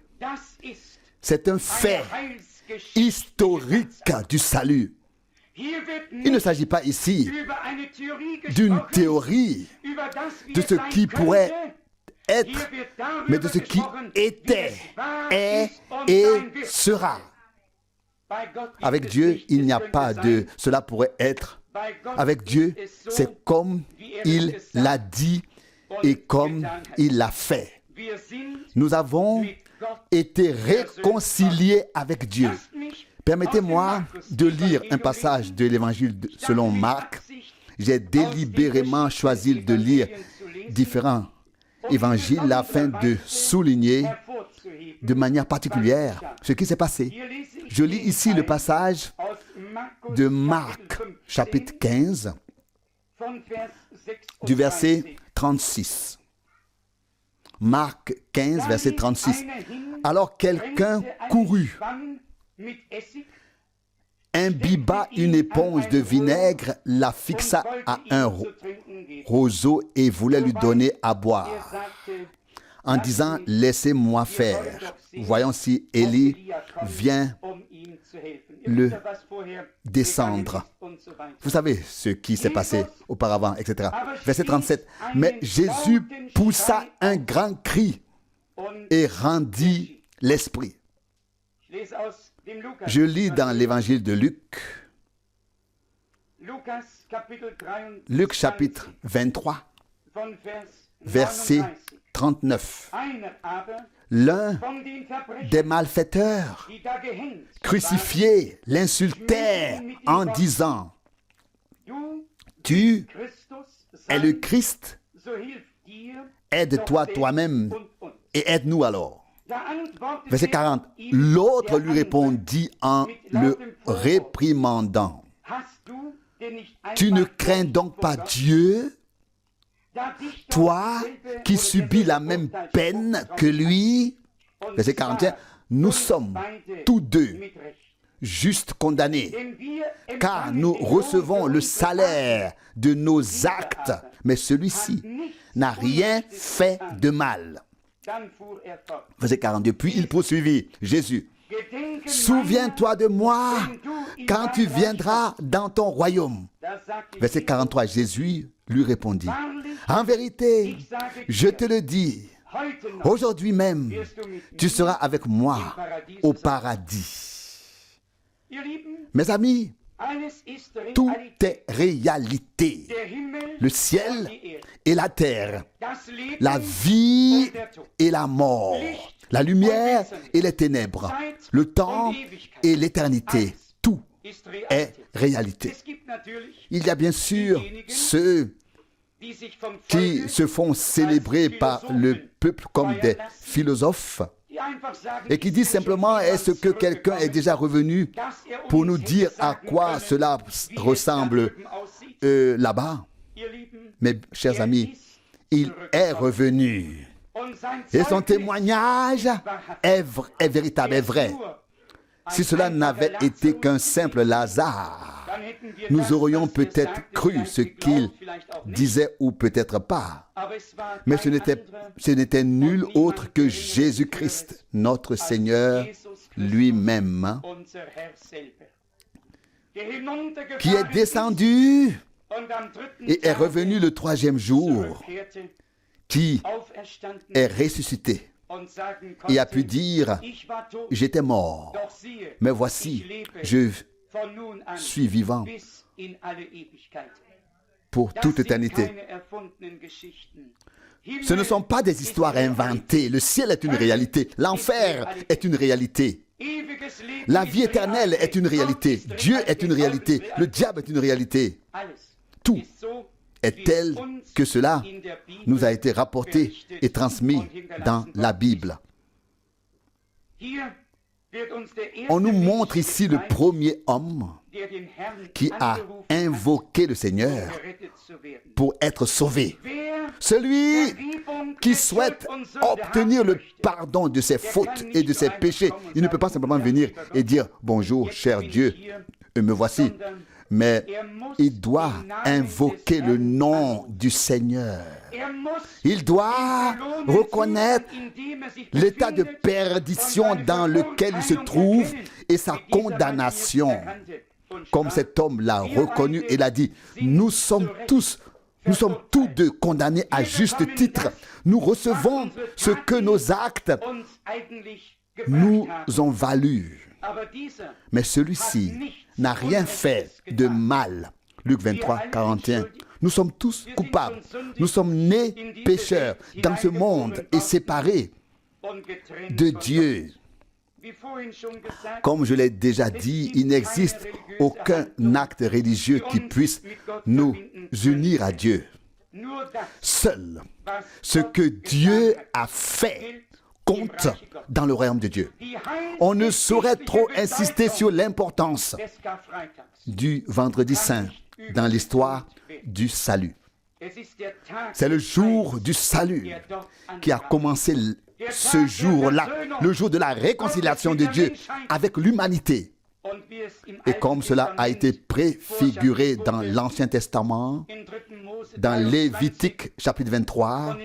c'est un fait historique du salut. Il ne s'agit pas ici d'une théorie de ce qui pourrait être, mais de ce qui était, est et sera. Avec Dieu, il n'y a pas de « cela pourrait être ». Avec Dieu, c'est comme il l'a dit et comme il l'a fait. Nous avons été réconciliés avec Dieu. Permettez-moi de lire un passage de l'Évangile selon Marc. J'ai délibérément choisi de lire différents évangiles afin de souligner de manière particulière ce qui s'est passé. Je lis ici le passage de Marc, chapitre 15, du verset 36. Marc 15, verset 36. Alors quelqu'un courut, imbiba une éponge de vinaigre, la fixa à un roseau et voulait lui donner à boire, en disant « Laissez-moi faire. » Voyons si Élie vient le descendre. Vous savez ce qui s'est passé auparavant, etc. Verset 37. Mais Jésus poussa un grand cri et rendit l'esprit. Je lis dans l'évangile de Luc, Luc chapitre 23, verset 39. L'un des malfaiteurs crucifiés l'insultèrent en disant: Tu es le Christ, aide-toi toi-même et aide-nous alors. Verset 40. L'autre lui répondit en le réprimandant: Tu ne crains donc pas Dieu, toi qui subis la même peine que lui? Verset 41. Nous sommes tous deux juste condamnés, car nous recevons le salaire de nos actes, mais celui-ci n'a rien fait de mal. Verset 42. Puis il poursuivit, Jésus: Souviens-toi de moi quand tu viendras dans ton royaume. Verset 43. Jésus lui répondit: En vérité, je te le dis, aujourd'hui même, tu seras avec moi au paradis. Mes amis, tout est réalité. Le ciel et la terre, la vie et la mort, la lumière et les ténèbres, le temps et l'éternité, tout est réalité. Il y a bien sûr ceux qui se font célébrer par le peuple comme des philosophes et qui disent simplement: est-ce que quelqu'un est déjà revenu pour nous dire à quoi cela ressemble là-bas? Mes chers amis, il est revenu et son témoignage est véritable, est vrai. Si cela n'avait été qu'un simple Lazare, nous aurions peut-être cru ce qu'il disait ou peut-être pas. Mais ce n'était nul autre que Jésus-Christ, notre Seigneur lui-même, qui est descendu et est revenu le troisième jour, qui est ressuscité et a pu dire: j'étais mort, mais voici, je suis vivant pour toute éternité. Ce ne sont pas des histoires inventées. Le ciel est une réalité. L'enfer est une réalité. La vie éternelle est une réalité. Dieu est une réalité. Le diable est une réalité. Tout est tel que cela nous a été rapporté et transmis dans la Bible. On nous montre ici le premier homme qui a invoqué le Seigneur pour être sauvé. Celui qui souhaite obtenir le pardon de ses fautes et de ses péchés. Il ne peut pas simplement venir et dire: bonjour, cher Dieu, me voici. Mais il doit invoquer le nom du Seigneur. Il doit reconnaître l'état de perdition dans lequel il se trouve et sa condamnation. Comme cet homme l'a reconnu et l'a dit: nous sommes tous tous deux condamnés à juste titre. Nous recevons ce que nos actes nous ont valu. Mais celui-ci n'a rien fait de mal. Luc 23, 41. Nous sommes tous coupables. Nous sommes nés pécheurs dans ce monde et séparés de Dieu. Comme je l'ai déjà dit, il n'existe aucun acte religieux qui puisse nous unir à Dieu. Seul ce que Dieu a fait compte dans le royaume de Dieu. On ne saurait trop insister sur l'importance du vendredi saint dans l'histoire du salut. C'est le jour du salut qui a commencé ce jour-là, le jour de la réconciliation de Dieu avec l'humanité. Et comme cela a été préfiguré dans l'Ancien Testament, dans Lévitique chapitre 23,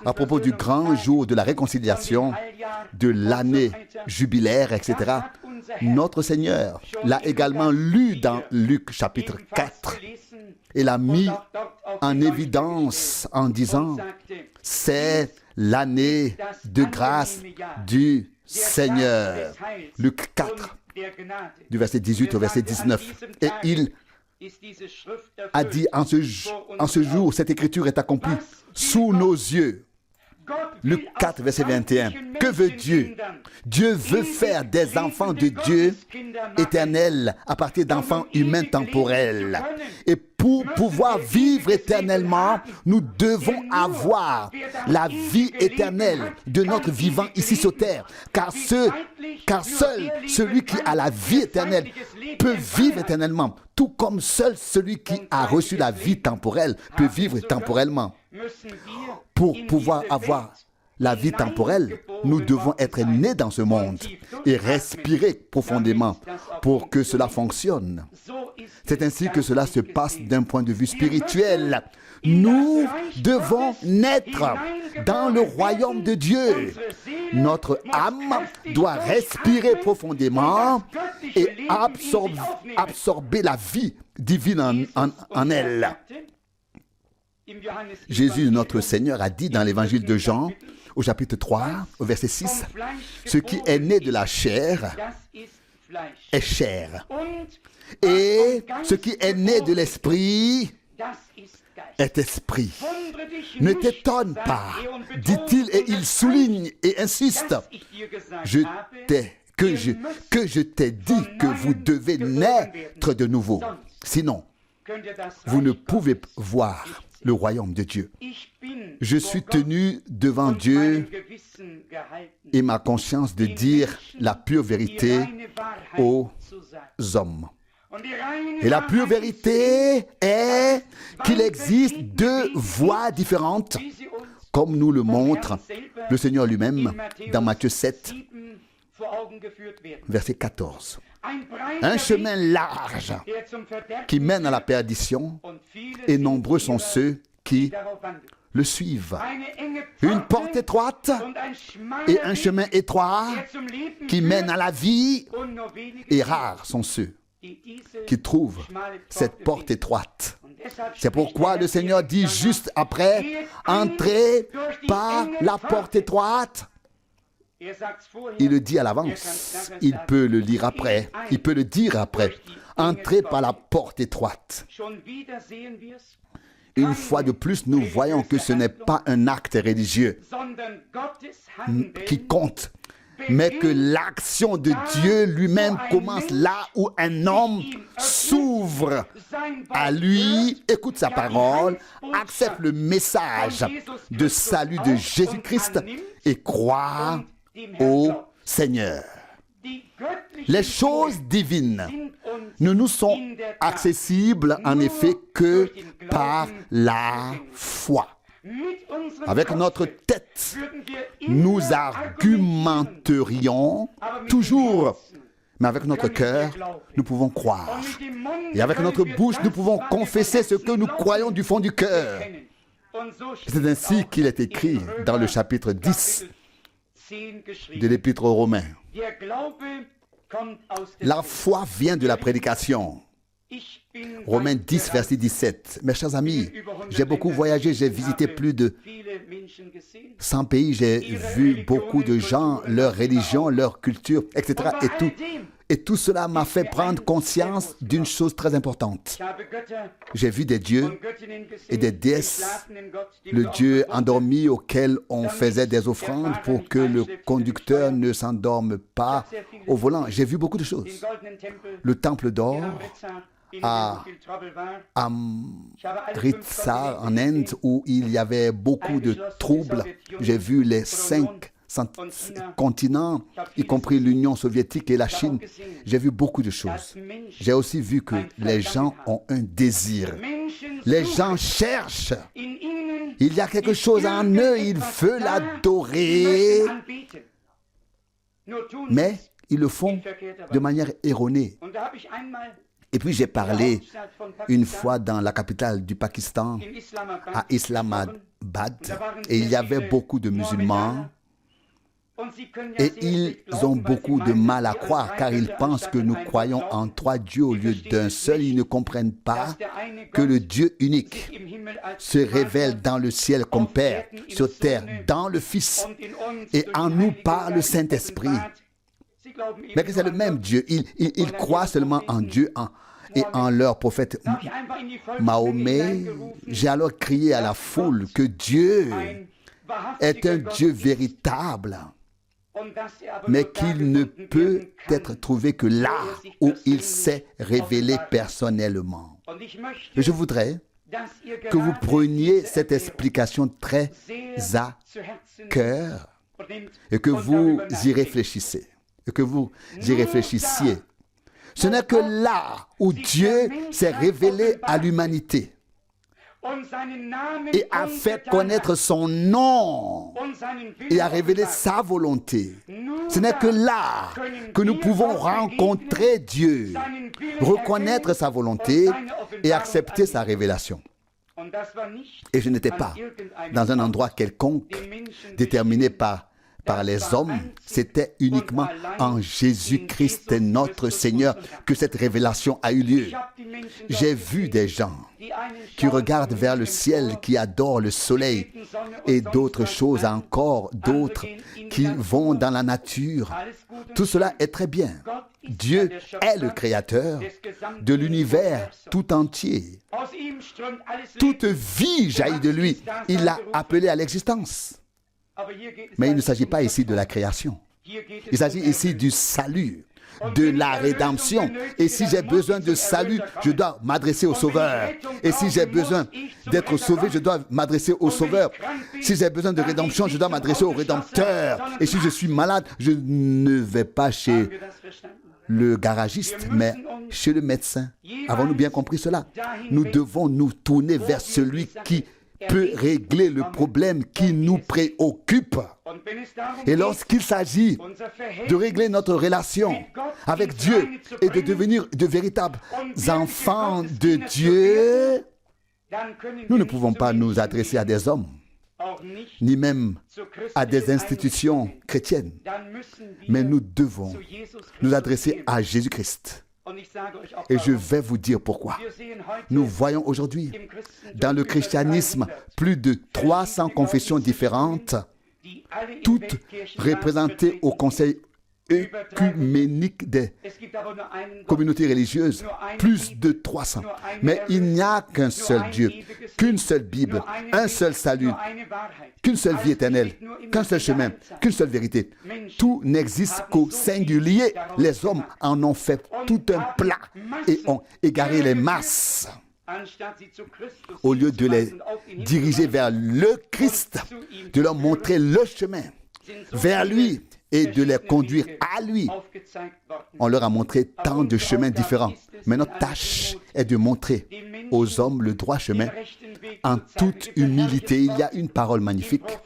à propos du grand jour de la réconciliation, de l'année jubilaire, etc., Notre Seigneur l'a également lu dans Luc chapitre 4 et l'a mis en évidence en disant, c'est l'année de grâce du Seigneur. Luc 4, du verset 18 au verset 19. Et il a dit, en ce jour, cette écriture est accomplie sous nos yeux. Luc 4, verset 21. Que veut Dieu? Dieu veut faire des enfants de Dieu éternels à partir d'enfants humains temporels. Et pour pouvoir vivre éternellement, nous devons avoir la vie éternelle de notre vivant ici sur terre. Car seul celui qui a la vie éternelle peut vivre éternellement, tout comme seul celui qui a reçu la vie temporelle peut vivre temporellement. Pour pouvoir avoir la vie temporelle, nous devons être nés dans ce monde et respirer profondément pour que cela fonctionne. C'est ainsi que cela se passe d'un point de vue spirituel. Nous devons naître dans le royaume de Dieu. Notre âme doit respirer profondément et absorber la vie divine en elle. Jésus, notre Seigneur, a dit dans l'évangile de Jean, au chapitre 3, au verset 6, « Ce qui est né de la chair est chair, et ce qui est né de l'esprit est esprit. » Ne t'étonne pas, dit-il, et il souligne et insiste, que je t'ai dit que vous devez naître de nouveau. Sinon, vous ne pouvez voir le royaume de Dieu. Je suis tenu devant Dieu et ma conscience de dire la pure vérité aux hommes. Et la pure vérité est qu'il existe deux voies différentes, comme nous le montre le Seigneur lui-même dans Matthieu 7, verset 14. Un chemin large qui mène à la perdition, et nombreux sont ceux qui le suivent. Une porte étroite et un chemin étroit qui mène à la vie, et rares sont ceux qui trouvent cette porte étroite. C'est pourquoi le Seigneur dit juste après, entrez par la porte étroite. Il le dit à l'avance, il peut le lire après, il peut le dire après. Entrez par la porte étroite. Une fois de plus, nous voyons que ce n'est pas un acte religieux qui compte, mais que l'action de Dieu lui-même commence là où un homme s'ouvre à lui, écoute sa parole, accepte le message de salut de Jésus-Christ et croit au Seigneur. Les choses divines ne nous sont accessibles en effet que par la foi. Avec notre tête, nous argumenterions toujours, mais avec notre cœur, nous pouvons croire. Et avec notre bouche, nous pouvons confesser ce que nous croyons du fond du cœur. C'est ainsi qu'il est écrit dans le chapitre 10 de l'Épître aux Romains. La foi vient de la prédication. Romains 10, verset 17. Mes chers amis, j'ai beaucoup voyagé, j'ai visité plus de 100 pays, j'ai vu beaucoup de gens, leur religion, leur culture, etc. Et tout cela m'a fait prendre conscience d'une chose très importante. J'ai vu des dieux et des déesses, le Dieu endormi auquel on faisait des offrandes pour que le conducteur ne s'endorme pas au volant. J'ai vu beaucoup de choses. Le temple d'or à Amritsar en Inde où il y avait beaucoup de troubles. J'ai vu les 5 continents, y compris l'Union soviétique et la Chine. J'ai vu beaucoup de choses. J'ai aussi vu que les gens ont un désir. Les gens cherchent. Il y a quelque chose en eux, ils veulent l'adorer. Mais ils le font de manière erronée. Et puis j'ai parlé une fois dans la capitale du Pakistan, à Islamabad, et il y avait beaucoup de musulmans. Et ils ont beaucoup de mal à croire car ils pensent que nous croyons en 3 dieux au lieu d'un seul. Ils ne comprennent pas que le Dieu unique se révèle dans le ciel comme Père, sur terre, dans le Fils et en nous par le Saint-Esprit. Mais que c'est le même Dieu. Ils croient seulement en Dieu et en leur prophète Mahomet. J'ai alors crié à la foule que Dieu est un Dieu véritable, mais qu'il ne peut être trouvé que là où il s'est révélé personnellement. Et je voudrais que vous preniez cette explication très à cœur et que vous y réfléchissiez. Ce n'est que là où Dieu s'est révélé à l'humanité et a fait connaître son nom et a révélé sa volonté. Ce n'est que là que nous pouvons rencontrer Dieu, reconnaître sa volonté et accepter sa révélation. Et je n'étais pas dans un endroit quelconque déterminé par les hommes, c'était uniquement en Jésus-Christ notre Seigneur que cette révélation a eu lieu. J'ai vu des gens qui regardent vers le ciel, qui adorent le soleil et d'autres choses encore, d'autres qui vont dans la nature. Tout cela est très bien. Dieu est le créateur de l'univers tout entier. Toute vie jaillit de lui. Il l'a appelé à l'existence. Mais il ne s'agit pas ici de la création. Il s'agit ici du salut, de la rédemption. Et si j'ai besoin de salut, je dois m'adresser au Sauveur. Et si j'ai besoin d'être sauvé, je dois m'adresser au Sauveur. Si j'ai besoin de rédemption, je dois m'adresser au Rédempteur. Et si je suis malade, je ne vais pas chez le garagiste, mais chez le médecin. Avons-nous bien compris cela? Nous devons nous tourner vers celui qui peut régler le problème qui nous préoccupe. Et lorsqu'il s'agit de régler notre relation avec Dieu et de devenir de véritables enfants de Dieu, nous ne pouvons pas nous adresser à des hommes, ni même à des institutions chrétiennes, mais nous devons nous adresser à Jésus-Christ. Et je vais vous dire pourquoi. Nous voyons aujourd'hui dans le christianisme plus de 300 confessions différentes, toutes représentées au Conseil œcuménique des communautés religieuses, plus de 300. Mais il n'y a qu'un seul Dieu, qu'une seule Bible, un seul salut, qu'une seule vie éternelle, qu'un seul chemin, qu'une seule vérité. Tout n'existe qu'au singulier. Les hommes en ont fait tout un plat et ont égaré les masses. Au lieu de les diriger vers le Christ, de leur montrer le chemin vers lui et de les conduire à lui, on leur a montré tant de chemins différents. Mais notre tâche est de montrer aux hommes le droit chemin en toute humilité. Il y a une parole magnifique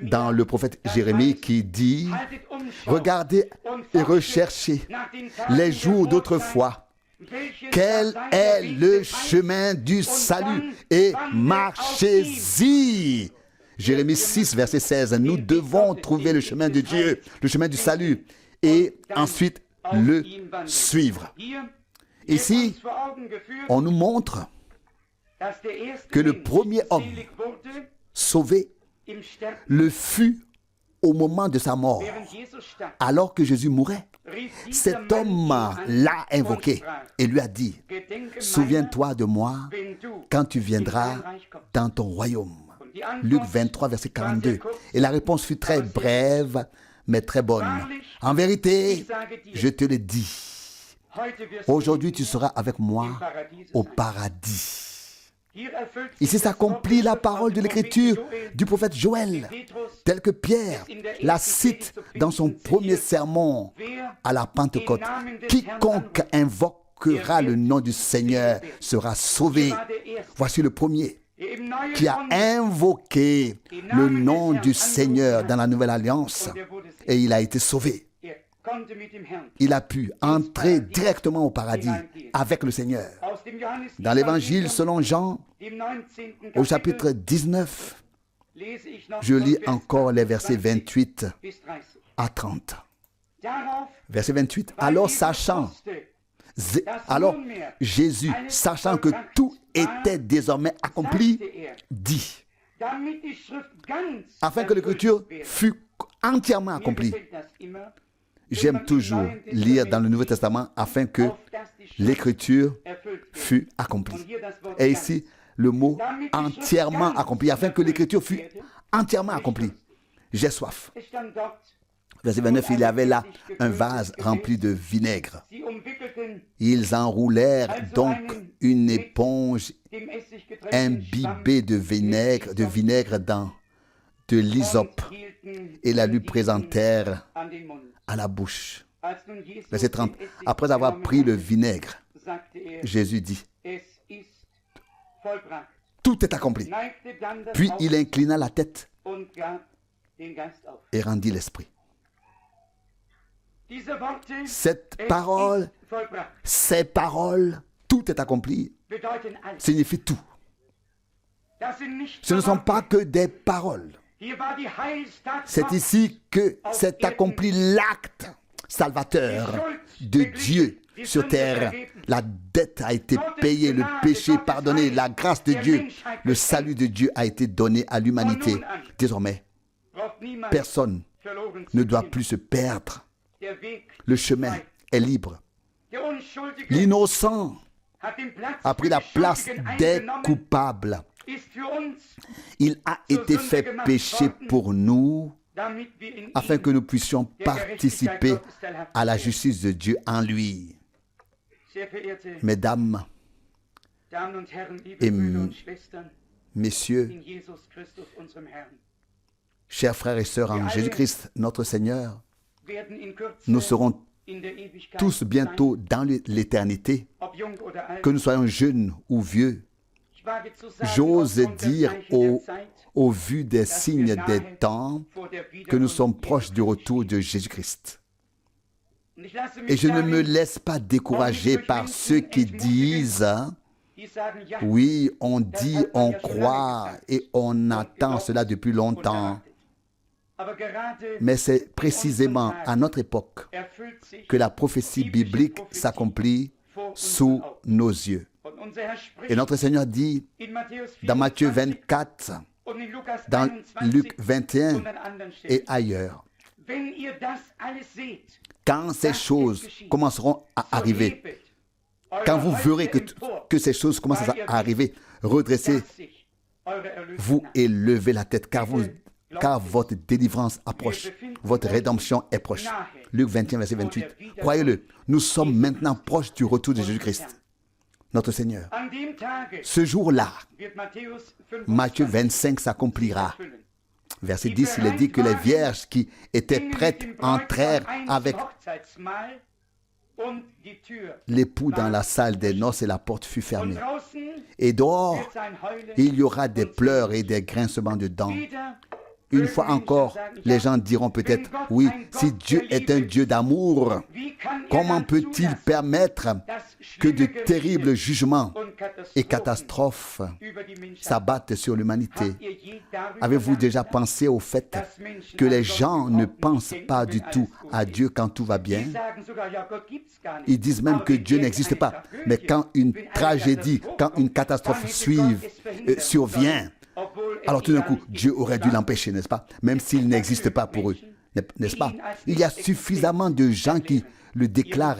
dans le prophète Jérémie qui dit « Regardez et recherchez les jours d'autrefois. Quel est le chemin du salut et marchez-y » Jérémie 6, verset 16. Nous devons trouver le chemin de Dieu, le chemin du salut, et ensuite le suivre. Ici, on nous montre que le premier homme sauvé le fut au moment de sa mort, alors que Jésus mourait. Cet homme l'a invoqué et lui a dit, « Souviens-toi de moi quand tu viendras dans ton royaume. » Luc 23, verset 42. Et la réponse fut très brève, mais très bonne. En vérité, je te le dis, aujourd'hui tu seras avec moi au paradis. Ici s'accomplit la parole de l'Écriture du prophète Joël, tel que Pierre la cite dans son premier sermon à la Pentecôte. Quiconque invoquera le nom du Seigneur sera sauvé. Voici le premier qui a invoqué le nom du Seigneur dans la Nouvelle Alliance et il a été sauvé. Il a pu entrer directement au paradis avec le Seigneur. Dans l'Évangile selon Jean, au chapitre 19, je lis encore les versets 28 à 30. Verset 28. Alors Jésus, sachant que tout était désormais accompli, dit, afin que l'écriture fût entièrement accomplie. J'aime toujours lire dans le Nouveau Testament afin que l'écriture fût accomplie. Et ici, le mot entièrement accompli, afin que l'écriture fût entièrement accomplie. J'ai soif. Verset 29, il y avait là un vase rempli de vinaigre. Ils enroulèrent donc une éponge imbibée de vinaigre dans de l'hysope et la lui présentèrent à la bouche. Verset 30, après avoir pris le vinaigre, Jésus dit, tout est accompli. Puis il inclina la tête et rendit l'esprit. Ces paroles, tout est accompli, signifient tout. Ce ne sont pas que des paroles. C'est ici que s'est accompli l'acte salvateur de Dieu sur terre. La dette a été payée, le péché pardonné, la grâce de Dieu, le salut de Dieu a été donné à l'humanité. Désormais, personne ne doit plus se perdre. Le chemin est libre. L'innocent a pris la place des coupables. Il a été fait péché pour nous afin que nous puissions participer à la justice de Dieu en lui. Mesdames et messieurs, chers frères et sœurs en Jésus-Christ, notre Seigneur, nous serons tous bientôt dans l'éternité, que nous soyons jeunes ou vieux. J'ose dire au vu des signes des temps que nous sommes proches du retour de Jésus-Christ. Et je ne me laisse pas décourager par ceux qui disent, oui, on dit, on croit et on attend cela depuis longtemps. Mais c'est précisément à notre époque que la prophétie biblique s'accomplit sous nos yeux. Et notre Seigneur dit dans Matthieu 24, dans Luc 21 et ailleurs, quand ces choses commenceront à arriver, quand vous verrez que ces choses commencent à arriver, redressez-vous et levez la tête, car votre délivrance approche, votre rédemption est proche. Luc 21, verset 28. Croyez-le, nous sommes maintenant proches du retour de Jésus-Christ, notre Seigneur. Ce jour-là, Matthieu 25 s'accomplira. Verset 10, il est dit que les vierges qui étaient prêtes entrèrent avec l'époux dans la salle des noces et la porte fut fermée. Et dehors, il y aura des pleurs et des grincements de dents. Une fois encore, les gens diront peut-être, oui, si Dieu est un Dieu d'amour, comment peut-il permettre que de terribles jugements et catastrophes s'abattent sur l'humanité? Avez-vous déjà pensé au fait que les gens ne pensent pas du tout à Dieu quand tout va bien? Ils disent même que Dieu n'existe pas. Mais quand une tragédie, quand une catastrophe survient, alors tout d'un coup, Dieu aurait dû l'empêcher, n'est-ce pas? Même s'il n'existe pas pour eux, n'est-ce pas? Il y a suffisamment de gens qui le déclarent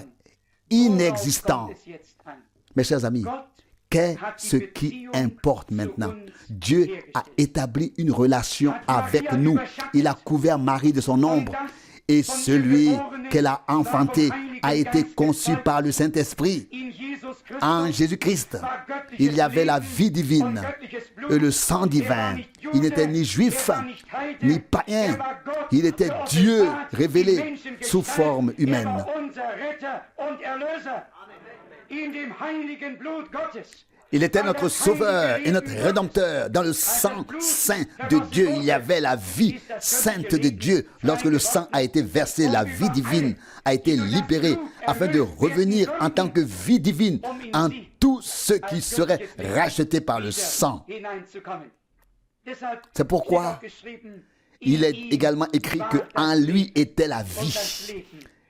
inexistant. Mes chers amis, qu'est-ce qui importe maintenant? Dieu a établi une relation avec nous. Il a couvert Marie de son ombre. Et celui qu'elle a enfanté a été conçu par le Saint-Esprit. En Jésus-Christ, il y avait la vie divine et le sang divin. Il n'était ni juif, ni païen. Il était Dieu révélé sous forme humaine. Il était notre sauveur et notre rédempteur. Dans le sang saint de Dieu, il y avait la vie sainte de Dieu. Lorsque le sang a été versé, la vie divine a été libérée afin de revenir en tant que vie divine en tous ceux qui seraient rachetés par le sang. C'est pourquoi il est également écrit qu'en lui était la vie.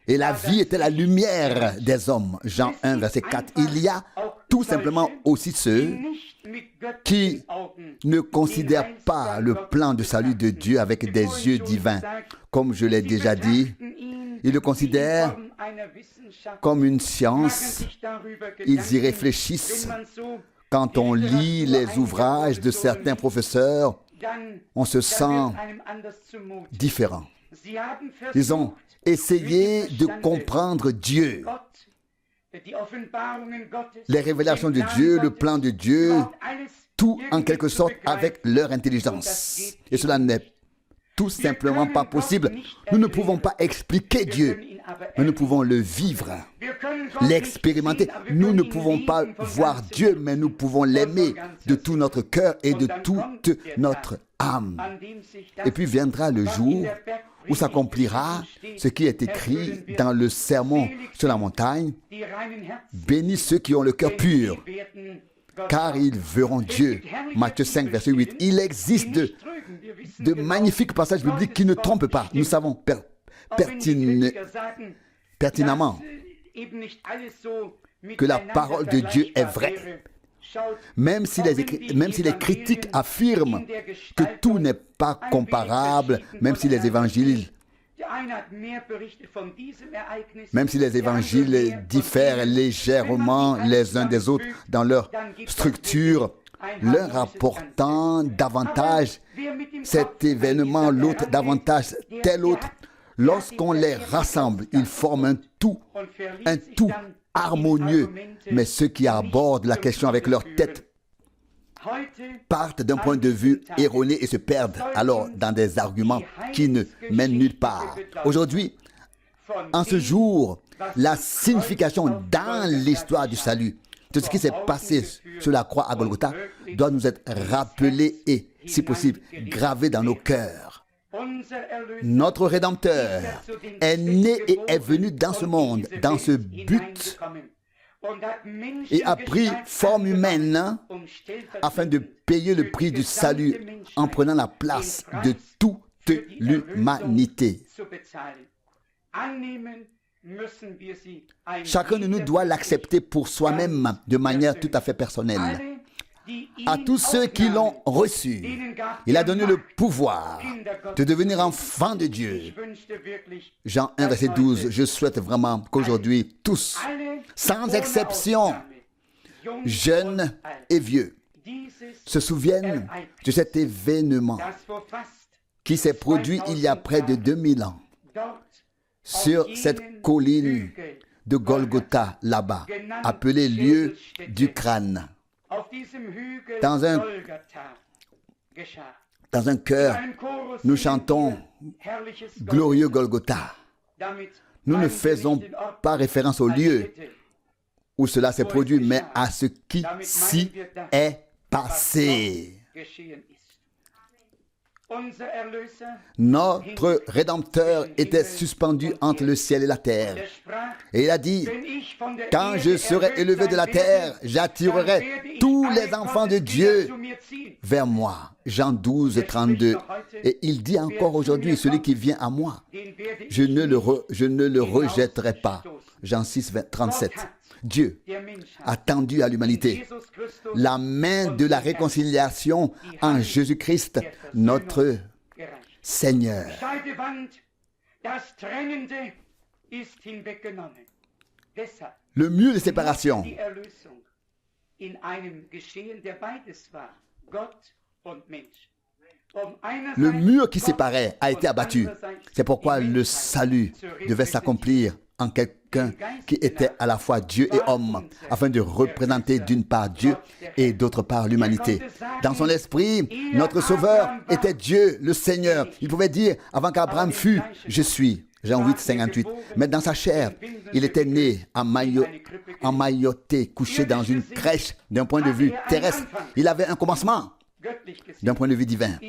Et la vie était la lumière des hommes. Jean 1, verset 4. Il y a tout simplement aussi ceux qui ne considèrent pas le plan de salut de Dieu avec des yeux divins. Comme je l'ai déjà dit, ils le considèrent comme une science. Ils y réfléchissent. Quand on lit les ouvrages de certains professeurs, on se sent différent. Ils ont essayé de comprendre Dieu. Les révélations de Dieu, le plan de Dieu, tout en quelque sorte avec leur intelligence. Et cela n'est tout simplement pas possible. Nous ne pouvons pas expliquer Dieu, mais nous pouvons le vivre, l'expérimenter. Nous ne pouvons pas voir Dieu, mais nous pouvons l'aimer de tout notre cœur et de toute notre âme. Et puis viendra le jour où s'accomplira ce qui est écrit dans le sermon sur la montagne. Bénis ceux qui ont le cœur pur, car ils verront Dieu. Matthieu 5, verset 8. Il existe de magnifiques passages bibliques qui ne trompent pas. Nous savons pertinemment que la parole de Dieu est vraie. Même si les critiques affirment que tout n'est pas comparable, même si les évangiles diffèrent légèrement les uns des autres dans leur structure, l'un rapportant davantage cet événement, l'autre davantage tel autre, lorsqu'on les rassemble, ils forment un tout harmonieux. Mais ceux qui abordent la question avec leur tête partent d'un point de vue erroné et se perdent alors dans des arguments qui ne mènent nulle part. Aujourd'hui, en ce jour, la signification dans l'histoire du salut de ce qui s'est passé sur la croix à Golgotha doit nous être rappelée et, si possible, gravée dans nos cœurs. Notre Rédempteur est né et est venu dans ce monde, dans ce but, et a pris forme humaine afin de payer le prix du salut en prenant la place de toute l'humanité. Chacun de nous doit l'accepter pour soi-même de manière tout à fait personnelle. À tous ceux qui l'ont reçu, il a donné le pouvoir de devenir enfants de Dieu. Jean 1, verset 12, je souhaite vraiment qu'aujourd'hui, tous, sans exception, jeunes et vieux, se souviennent de cet événement qui s'est produit il y a près de 2000 ans sur cette colline de Golgotha, là-bas, appelée lieu du crâne. Dans un chœur, nous chantons « Glorieux Golgotha ». Nous ne faisons pas référence au lieu où cela s'est produit, mais à ce qui s'y est passé. Notre Rédempteur était suspendu entre le ciel et la terre. Et il a dit, quand je serai élevé de la terre, j'attirerai tous les enfants de Dieu vers moi. Jean 12, 32. Et il dit encore aujourd'hui, celui qui vient à moi, je ne le rejetterai pas. Jean 6, 37. Dieu a tendu à l'humanité la main de la réconciliation en Jésus-Christ, notre Seigneur. Le mur de séparation, le mur qui séparait a été abattu. C'est pourquoi le salut devait s'accomplir en quelqu'un qui était à la fois Dieu et homme, afin de représenter d'une part Dieu et d'autre part l'humanité. Dans son esprit, notre Sauveur était Dieu, le Seigneur. Il pouvait dire, avant qu'Abraham fût, je suis. Jean 8, 58. Mais dans sa chair, il était né emmailloté, couché dans une crèche d'un point de vue terrestre. Il avait un commencement d'un point de vue divin.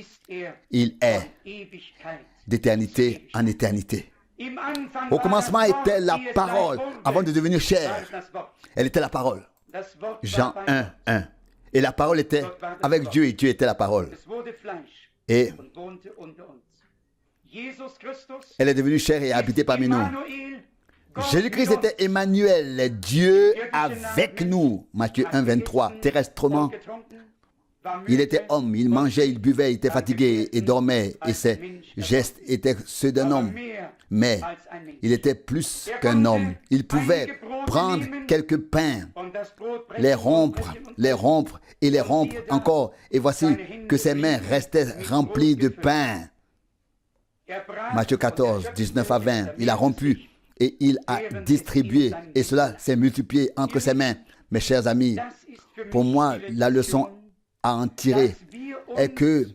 Il est d'éternité en éternité. Au commencement était la parole, avant de devenir chair. Elle était la parole. Jean 1, 1. Et la parole était avec Dieu et Dieu était la parole. Et Elle est devenue chair et a habité parmi nous. Jésus-Christ était Emmanuel, Dieu avec nous. Matthieu 1, 23. Terrestrement, il était homme, il mangeait, il buvait, il était fatigué et dormait. Et ses gestes étaient ceux d'un homme. Mais il était plus qu'un homme. Il pouvait prendre quelques pains, les rompre et les rompre encore. Et voici que ses mains restaient remplies de pain. Matthieu 14, 19 à 20. Il a rompu et il a distribué. Et cela s'est multiplié entre ses mains. Mes chers amis, pour moi, la leçon à en tirer est que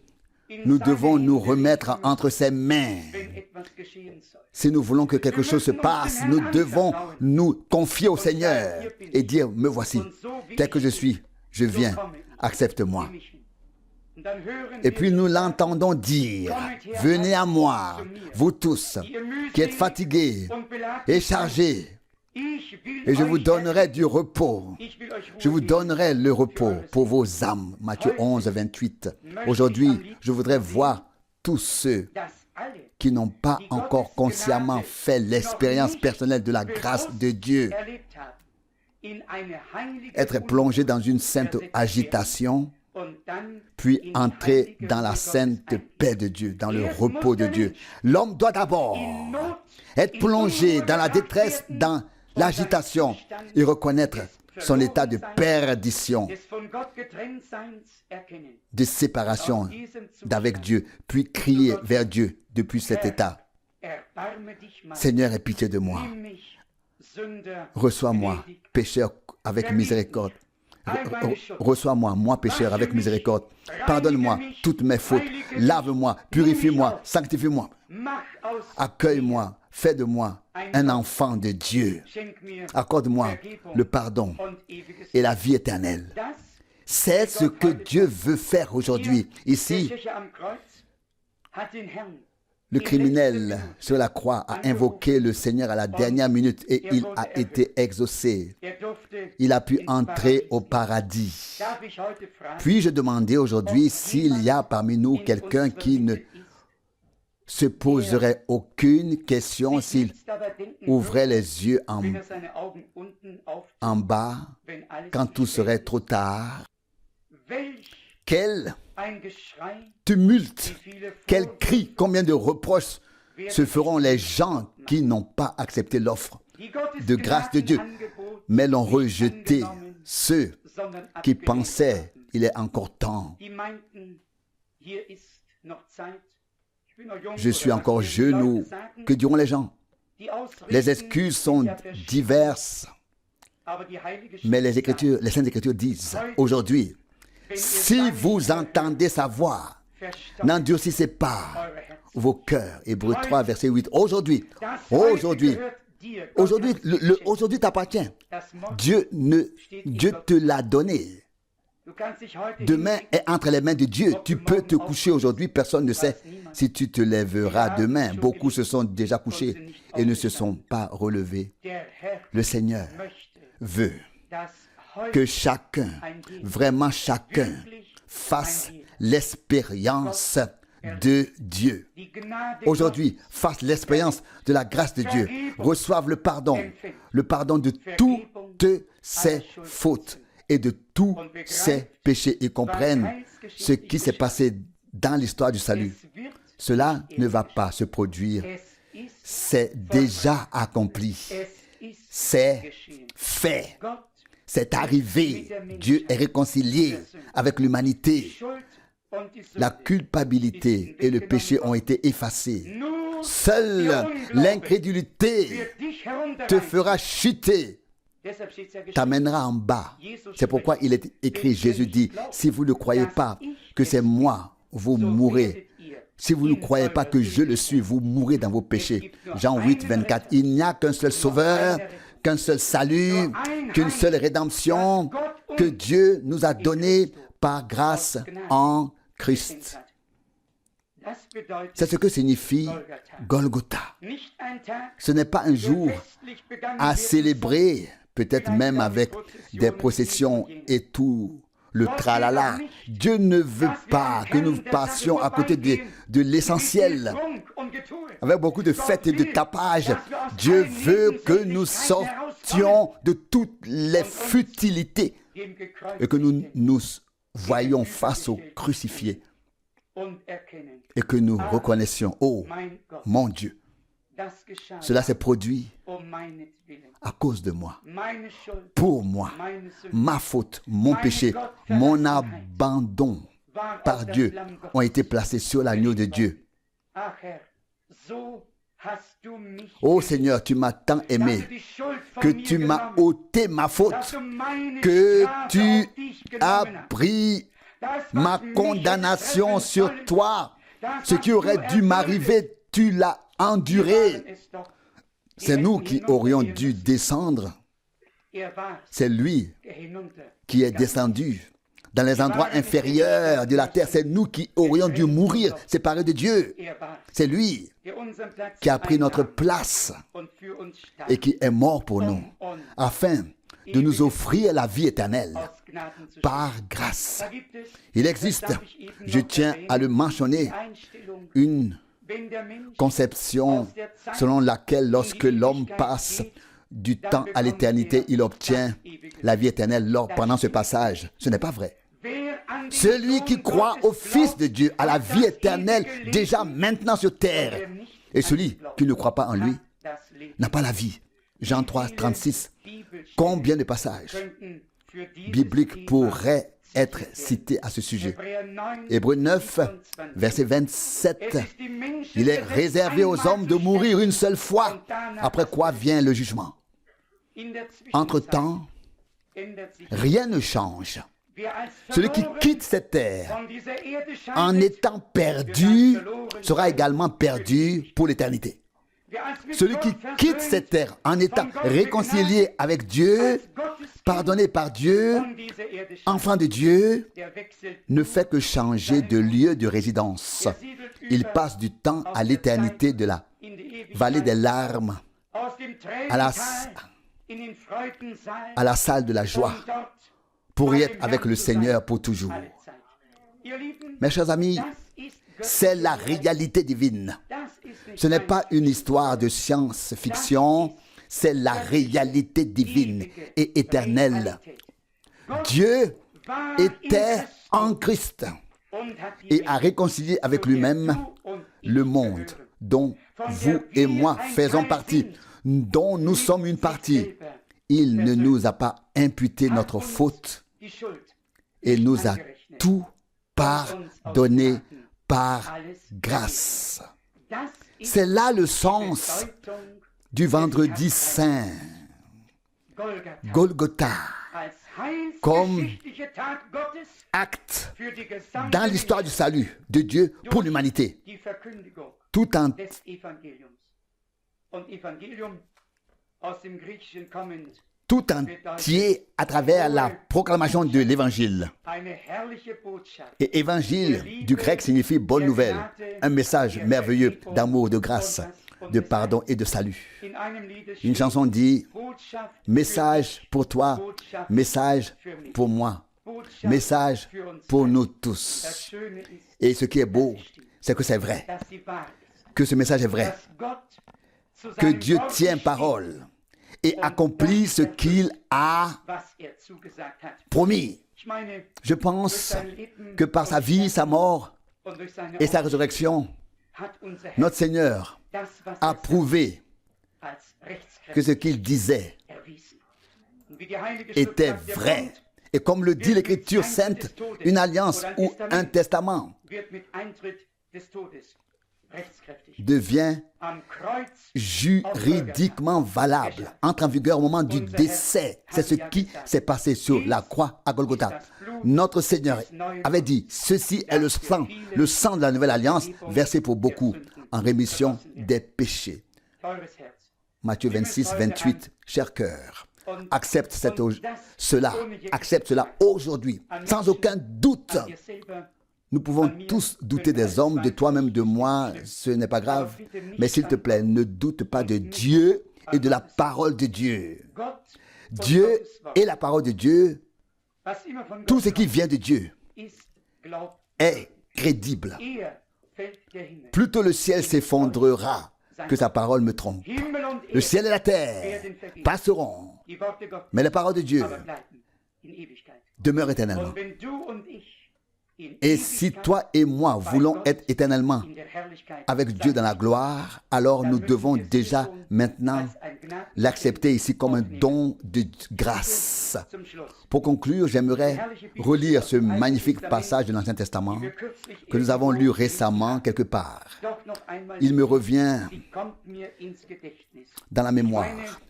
nous devons nous remettre entre ses mains. Si nous voulons que quelque chose se passe, nous devons nous confier au Seigneur et dire, me voici, tel que je suis, je viens, accepte-moi. Et puis nous l'entendons dire, venez à moi, vous tous qui êtes fatigués et chargés, et je vous donnerai du repos. Je vous donnerai le repos pour vos âmes. Matthieu 11, 28. Aujourd'hui, je voudrais voir tous ceux qui n'ont pas encore consciemment fait l'expérience personnelle de la grâce de Dieu être plongés dans une sainte agitation, puis entrer dans la sainte paix de Dieu, dans le repos de Dieu. L'homme doit d'abord être plongé dans la détresse, dans l'agitation et reconnaître son état de perdition, de séparation d'avec Dieu, puis crier vers Dieu depuis cet état. Seigneur, aie pitié de moi. Reçois-moi, pécheur, avec miséricorde. Reçois-moi, moi pécheur, avec miséricorde. Pardonne-moi toutes mes fautes. Lave-moi, purifie-moi, sanctifie-moi. Accueille-moi, fais de moi un enfant de Dieu. Accorde-moi le pardon et la vie éternelle. C'est ce que Dieu veut faire aujourd'hui. Ici, le criminel sur la croix a invoqué le Seigneur à la dernière minute et il a été exaucé. Il a pu entrer au paradis. Puis-je demander aujourd'hui s'il y a parmi nous quelqu'un qui ne se poserait aucune question s'il ouvrait les yeux en bas quand tout serait trop tard? Quel tumulte, quel cri, combien de reproches se feront les gens qui n'ont pas accepté l'offre de grâce de Dieu, mais l'ont rejeté, ceux qui pensaient il est encore temps. Je suis encore jeune ou que diront les gens? Les excuses sont diverses, mais les Saintes Écritures disent aujourd'hui, si vous entendez sa voix, n'endurcissez pas vos cœurs. Hébreux 3, verset 8. Aujourd'hui t'appartient. Dieu te l'a donné. Demain est entre les mains de Dieu. Tu peux te coucher aujourd'hui, personne ne sait si tu te lèveras demain. Beaucoup se sont déjà couchés et ne se sont pas relevés. Le Seigneur veut que chacun, vraiment chacun, fasse l'expérience de Dieu. Aujourd'hui, fasse l'expérience de la grâce de Dieu. Reçoive le pardon de toutes ses fautes et de tous ses péchés et comprennent ce qui s'est passé dans l'histoire du salut. Cela ne va pas se produire. C'est déjà accompli. C'est fait. C'est arrivé. Dieu est réconcilié avec l'humanité. La culpabilité et le péché ont été effacés. Seule l'incrédulité te fera chuter, t'amènera en bas. C'est pourquoi il est écrit, Jésus dit, si vous ne croyez pas que c'est moi, vous mourrez. Si vous ne croyez pas que je le suis, vous mourrez dans vos péchés. Jean 8, 24. Il n'y a qu'un seul sauveur, qu'un seul salut, qu'une seule rédemption que Dieu nous a donnée par grâce en Christ. C'est ce que signifie Golgotha. Ce n'est pas un jour à célébrer, peut-être même avec des processions et tout le tralala. Dieu ne veut pas que nous passions à côté de l'essentiel avec beaucoup de fêtes et de tapage. Dieu veut que nous sortions de toutes les futilités et que nous nous voyions face au crucifié et que nous reconnaissions, oh mon Dieu, cela s'est produit à cause de moi, pour moi, ma faute, mon péché, mon abandon par Dieu ont été placés sur l'agneau de Dieu. Oh Seigneur, tu m'as tant aimé, que tu m'as ôté ma faute, que tu as pris ma condamnation sur toi. Ce qui aurait dû m'arriver, tu l'as enduré. C'est nous qui aurions dû descendre. C'est lui qui est descendu dans les endroits inférieurs de la terre. C'est nous qui aurions dû mourir séparés de Dieu. C'est lui qui a pris notre place et qui est mort pour nous, afin de nous offrir la vie éternelle par grâce. Il existe, je tiens à le mentionner, une conception selon laquelle lorsque l'homme passe du temps à l'éternité, il obtient la vie éternelle pendant ce passage. Ce n'est pas vrai. Celui qui croit au Fils de Dieu a la vie éternelle déjà maintenant sur terre. Et celui qui ne croit pas en lui n'a pas la vie. Jean 3, 36. Combien de passages bibliques pourraient être cités à ce sujet? Hébreux 9, verset 27. Il est réservé aux hommes de mourir une seule fois, après quoi vient le jugement. Entre-temps, rien ne change. Celui qui quitte cette terre en étant perdu sera également perdu pour l'éternité. Celui qui quitte cette terre en étant réconcilié avec Dieu, pardonné par Dieu, enfant de Dieu, ne fait que changer de lieu de résidence. Il passe du temps à l'éternité de la vallée des larmes à la salle de la joie pour y être avec le Seigneur pour toujours. Mes chers amis, c'est la réalité divine. Ce n'est pas une histoire de science-fiction, c'est la réalité divine et éternelle. Dieu était en Christ et a réconcilié avec lui-même le monde dont vous et moi faisons partie, dont nous sommes une partie. Il ne nous a pas imputé notre faute et nous a tout pardonné par grâce. C'est là le sens du vendredi saint, Golgotha, comme acte dans l'histoire du salut de Dieu pour l'humanité, tout entier à travers la proclamation de l'évangile. Et évangile du grec signifie bonne nouvelle, un message merveilleux d'amour, de grâce, de pardon et de salut. Une chanson dit « Message pour toi, message pour moi, message pour nous tous. » Et ce qui est beau, c'est que c'est vrai, que ce message est vrai, que Dieu tient parole et accomplit ce qu'il a promis. Je pense que par sa vie, sa mort et sa résurrection, notre Seigneur a prouvé que ce qu'il disait était vrai. Et comme le dit l'Écriture sainte, une alliance ou un testament devient juridiquement valable, entre en vigueur au moment du décès. C'est ce qui s'est passé sur la croix à Golgotha. Notre Seigneur avait dit, ceci est le sang de la nouvelle alliance, versé pour beaucoup en rémission des péchés. Matthieu 26, 28, cher cœur, accepte cela aujourd'hui, sans aucun doute. Nous pouvons tous douter des hommes, de toi-même, de moi, ce n'est pas grave. Mais s'il te plaît, ne doute pas de Dieu et de la parole de Dieu. Dieu et la parole de Dieu, tout ce qui vient de Dieu est crédible. plutôt le ciel s'effondrera que sa parole me trompe. Le ciel et la terre passeront, mais la parole de Dieu demeure éternellement. Et si toi et moi voulons être éternellement avec Dieu dans la gloire, alors nous devons déjà maintenant l'accepter ici comme un don de grâce. Pour conclure, j'aimerais relire ce magnifique passage de l'Ancien Testament que nous avons lu récemment quelque part. Il me revient dans la mémoire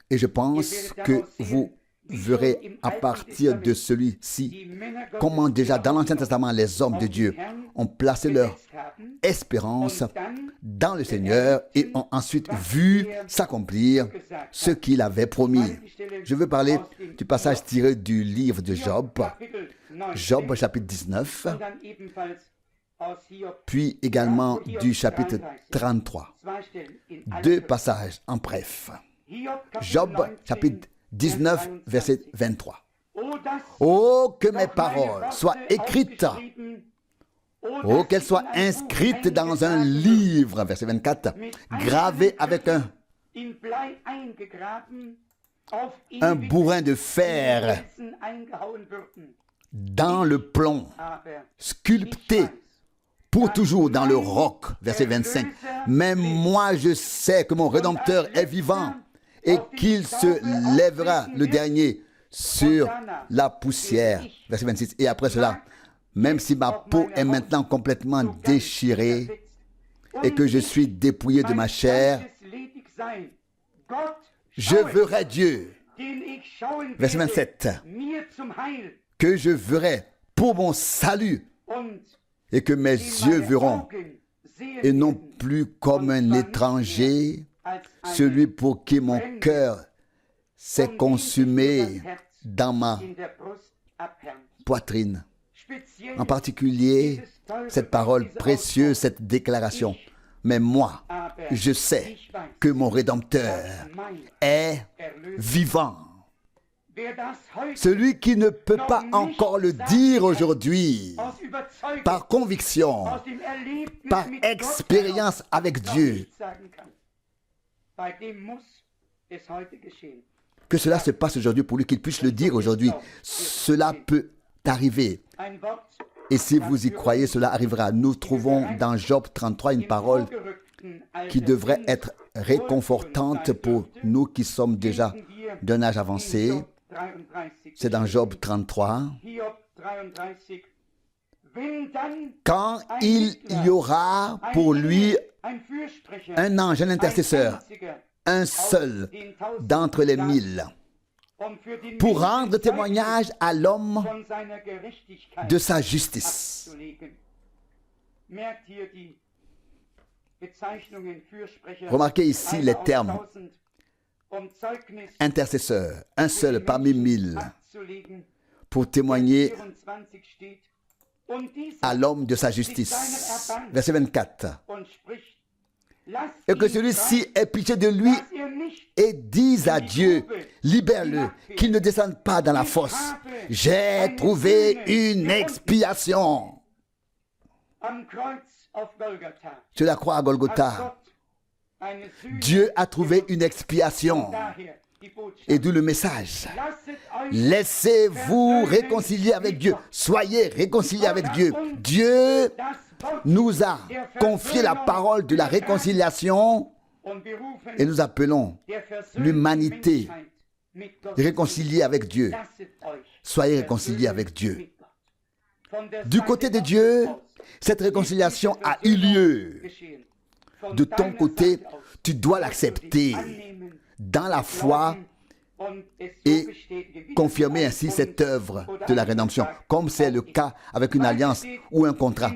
et je pense que vous verrez à partir de celui-ci comment déjà dans l'Ancien Testament les hommes de Dieu ont placé leur espérance dans le Seigneur et ont ensuite vu s'accomplir ce qu'il avait promis. Je veux parler du passage tiré du livre de Job, Job chapitre 19, puis également du chapitre 33. Deux passages en bref. Job chapitre 19, verset 23. Oh, que mes paroles soient écrites. Oh, qu'elles soient inscrites dans un livre, verset 24, gravé avec un bourrin de fer dans le plomb, sculpté pour toujours dans le roc, verset 25. Mais moi, je sais que mon Rédempteur est vivant et qu'il se lèvera le dernier sur la poussière. Verset 26. Et après cela, même si ma peau est maintenant complètement déchirée et que je suis dépouillé de ma chair, je verrai Dieu. Verset 27. Que je verrai pour mon salut et que mes yeux verront et non plus comme un étranger, celui pour qui mon cœur s'est consumé dans ma poitrine. En particulier, cette parole précieuse, cette déclaration. Mais moi, je sais que mon Rédempteur est vivant. Celui qui ne peut pas encore le dire aujourd'hui, par conviction, par expérience avec Dieu, que cela se passe aujourd'hui pour lui, qu'il puisse le dire aujourd'hui. Cela peut arriver. Et si vous y croyez, cela arrivera. Nous trouvons dans Job 33 une parole qui devrait être réconfortante pour nous qui sommes déjà d'un âge avancé. C'est dans Job 33. Quand il y aura pour lui un ange, un intercesseur, un seul d'entre les 1000, pour rendre témoignage à l'homme de sa justice. Remarquez ici les termes. Intercesseur, un seul parmi 1000, pour témoigner à l'homme de sa justice. Verset 24. Et que celui-ci ait pitié de lui et dise à Dieu, libère-le, qu'il ne descende pas dans la fosse. J'ai trouvé une expiation. Sur la croix à Golgotha, Dieu a trouvé une expiation. Et d'où le message. Laissez-vous réconcilier avec Dieu. Soyez réconciliés avec Dieu. Dieu nous a confié la parole de la réconciliation et nous appelons l'humanité réconciliée avec Dieu. Soyez réconciliés avec Dieu. Du côté de Dieu, cette réconciliation a eu lieu. De ton côté, tu dois l'accepter dans la foi et confirmer ainsi cette œuvre de la rédemption, comme c'est le cas avec une alliance ou un contrat.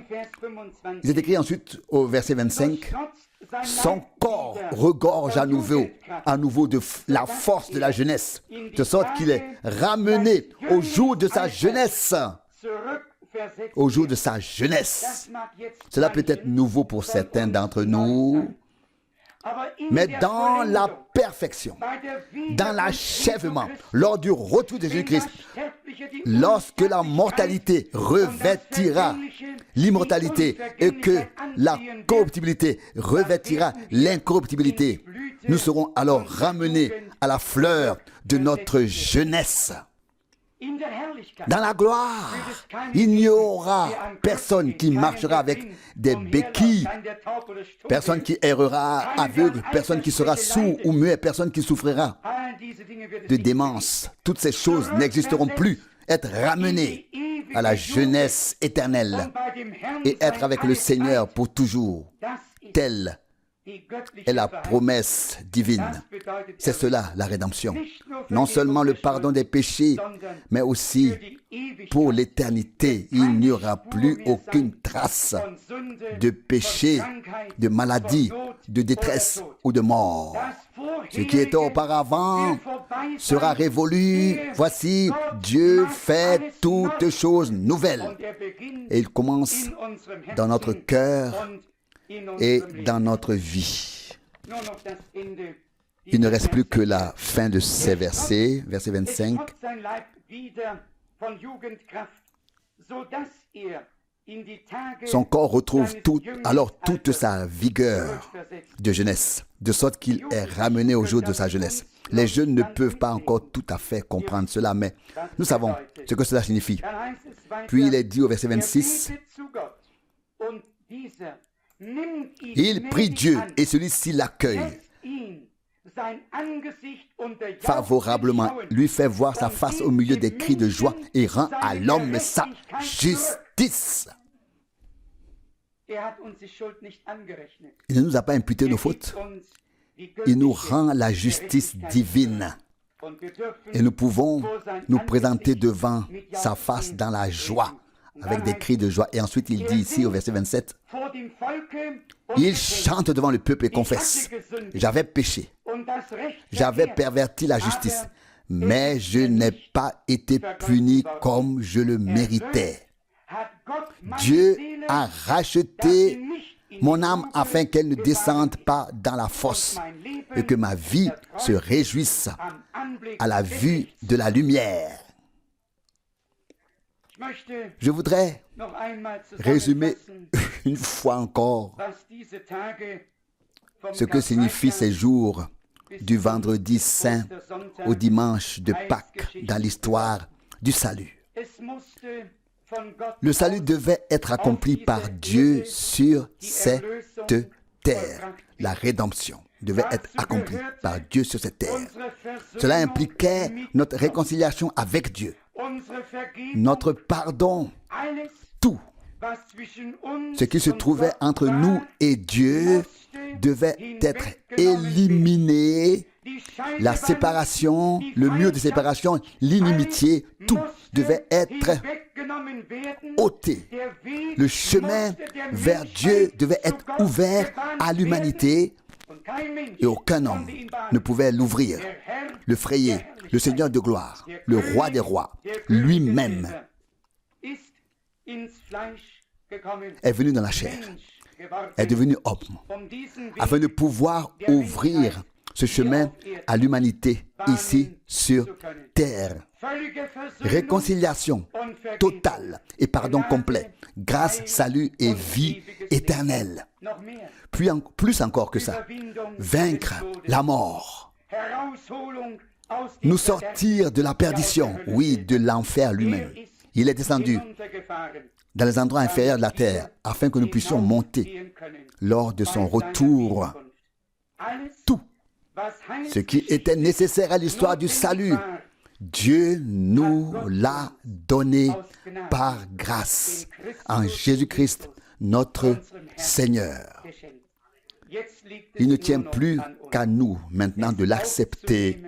Il est écrit ensuite au verset 25, « Son corps regorge à nouveau de la force de la jeunesse, de sorte qu'il est ramené au jour de sa jeunesse. » Au jour de sa jeunesse. Cela peut être nouveau pour certains d'entre nous, mais dans la perfection, dans l'achèvement, lors du retour de Jésus-Christ, lorsque la mortalité revêtira l'immortalité et que la corruptibilité revêtira l'incorruptibilité. Nous serons alors ramenés à la fleur de notre jeunesse. Dans la gloire, il n'y aura personne qui marchera avec des béquilles, personne qui errera aveugle, personne qui sera sourd ou muet, personne qui souffrira de démence. Toutes ces choses n'existeront plus. Être ramené à la jeunesse éternelle et être avec le Seigneur pour toujours. Telle est la promesse divine. C'est cela la rédemption. Non seulement le pardon des péchés, mais aussi pour l'éternité. Il n'y aura plus aucune trace de péché, de maladie, de détresse ou de mort. Ce qui était auparavant sera révolu. Voici, Dieu fait toutes choses nouvelles. Et il commence dans notre cœur et dans notre vie. Il ne reste plus que la fin de ces versets, verset 25. Son corps retrouve alors toute sa vigueur de jeunesse, de sorte qu'il est ramené au jour de sa jeunesse. Les jeunes ne peuvent pas encore tout à fait comprendre cela, mais nous savons ce que cela signifie. Puis il est dit au verset 26, il prie Dieu et celui-ci l'accueille favorablement, lui fait voir sa face au milieu des cris de joie et rend à l'homme sa justice. Il ne nous a pas imputé nos fautes. Il nous rend la justice divine. Et nous pouvons nous présenter devant sa face dans la joie, avec des cris de joie. Et ensuite, il dit ici au verset 27, il chante devant le peuple et confesse, j'avais péché, j'avais perverti la justice, mais je n'ai pas été puni comme je le méritais. Dieu a racheté mon âme afin qu'elle ne descende pas dans la fosse et que ma vie se réjouisse à la vue de la lumière. Je voudrais résumer une fois encore ce que signifient ces jours du vendredi saint au dimanche de Pâques dans l'histoire du salut. Le salut devait être accompli par Dieu sur cette terre. La rédemption devait être accomplie par Dieu sur cette terre. Cela impliquait notre réconciliation avec Dieu, notre pardon, tout. Ce qui se trouvait entre nous et Dieu devait être éliminé. La séparation, le mur de séparation, l'inimitié, tout devait être ôté. Le chemin vers Dieu devait être ouvert à l'humanité et aucun homme ne pouvait l'ouvrir, le frayer. Le Seigneur de gloire, le roi des rois, lui-même est venu dans la chair, est devenu homme, afin de pouvoir ouvrir ce chemin à l'humanité ici sur terre. Réconciliation totale et pardon complet, grâce, salut et vie éternelle. Puis plus encore que ça, vaincre la mort, nous sortir de la perdition, oui, de l'enfer lui-même. Il est descendu dans les endroits inférieurs de la terre afin que nous puissions monter lors de son retour. Tout ce qui était nécessaire à l'histoire du salut, Dieu nous l'a donné par grâce en Jésus-Christ, notre Seigneur. Il ne tient plus qu'à nous maintenant de l'accepter,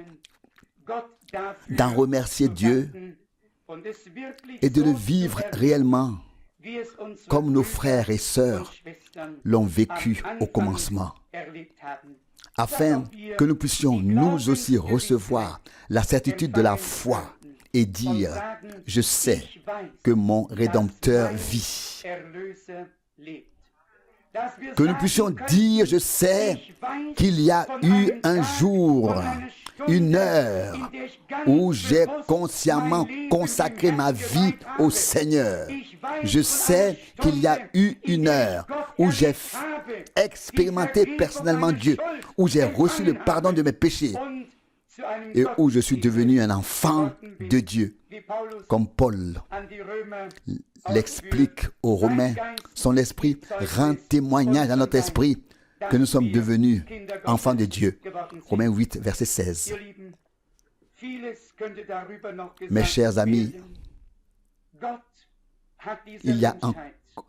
d'en remercier Dieu et de le vivre réellement comme nos frères et sœurs l'ont vécu au commencement, afin que nous puissions nous aussi recevoir la certitude de la foi et dire, je sais que mon Rédempteur vit. Que nous puissions dire, je sais qu'il y a eu un jour, une heure, où j'ai consciemment consacré ma vie au Seigneur. Je sais qu'il y a eu une heure où j'ai expérimenté personnellement Dieu, où j'ai reçu le pardon de mes péchés et où je suis devenu un enfant de Dieu. Comme Paul l'explique aux Romains, son esprit rend témoignage à notre esprit que nous sommes devenus enfants de Dieu. Romains 8, verset 16. Mes chers amis,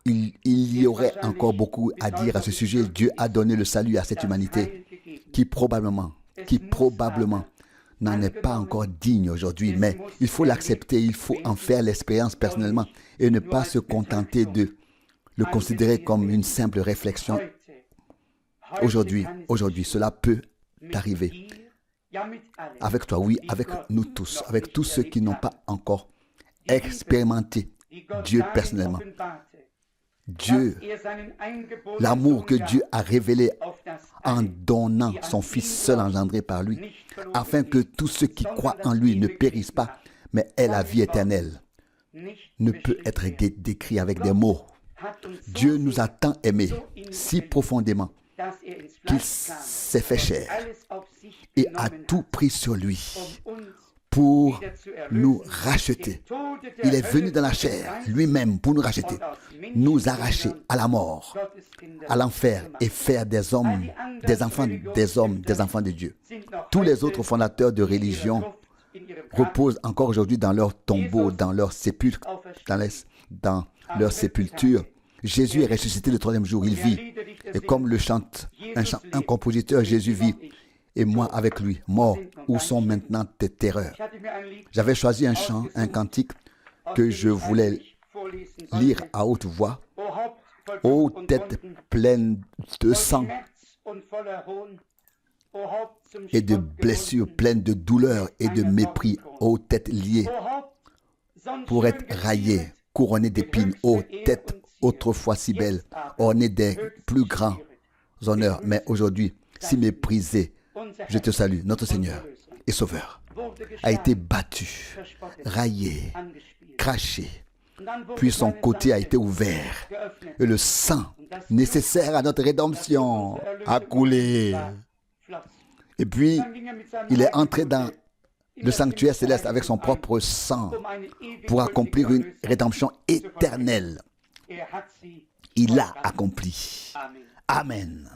il y aurait encore beaucoup à dire à ce sujet. Dieu a donné le salut à cette humanité qui probablement n'en est pas encore digne aujourd'hui, mais il faut l'accepter, il faut en faire l'expérience personnellement et ne pas se contenter de le considérer comme une simple réflexion. Aujourd'hui, cela peut arriver. Avec toi, oui, avec nous tous, avec tous ceux qui n'ont pas encore expérimenté Dieu personnellement. Dieu, l'amour que Dieu a révélé en donnant son Fils seul engendré par lui, afin que tous ceux qui croient en lui ne périssent pas, mais aient la vie éternelle, ne peut être décrit avec des mots. Dieu nous a tant aimés, si profondément, qu'il s'est fait chair et a tout pris sur lui pour nous racheter. Il est venu dans la chair, lui-même, pour nous racheter, nous arracher à la mort, à l'enfer et faire des hommes, des enfants de Dieu. Tous les autres fondateurs de religion reposent encore aujourd'hui dans leur tombeau, dans leur sépulcre, dans leur sépulture. Jésus est ressuscité le troisième jour, il vit. Et comme le chante un compositeur, Jésus vit. Et moi avec lui, mort, où sont maintenant tes terreurs? J'avais choisi un chant, un cantique que je voulais lire à haute voix. Ô tête pleine de sang et de blessures, pleines de douleurs et de mépris, ô tête liée pour être raillée, couronnée d'épines, ô tête autrefois si belle, ornée des plus grands honneurs, mais aujourd'hui si méprisée. Je te salue, notre Seigneur et Sauveur a été battu, raillé, craché, puis son côté a été ouvert et le sang nécessaire à notre rédemption a coulé. Et puis, il est entré dans le sanctuaire céleste avec son propre sang pour accomplir une rédemption éternelle. Il l'a accompli. Amen.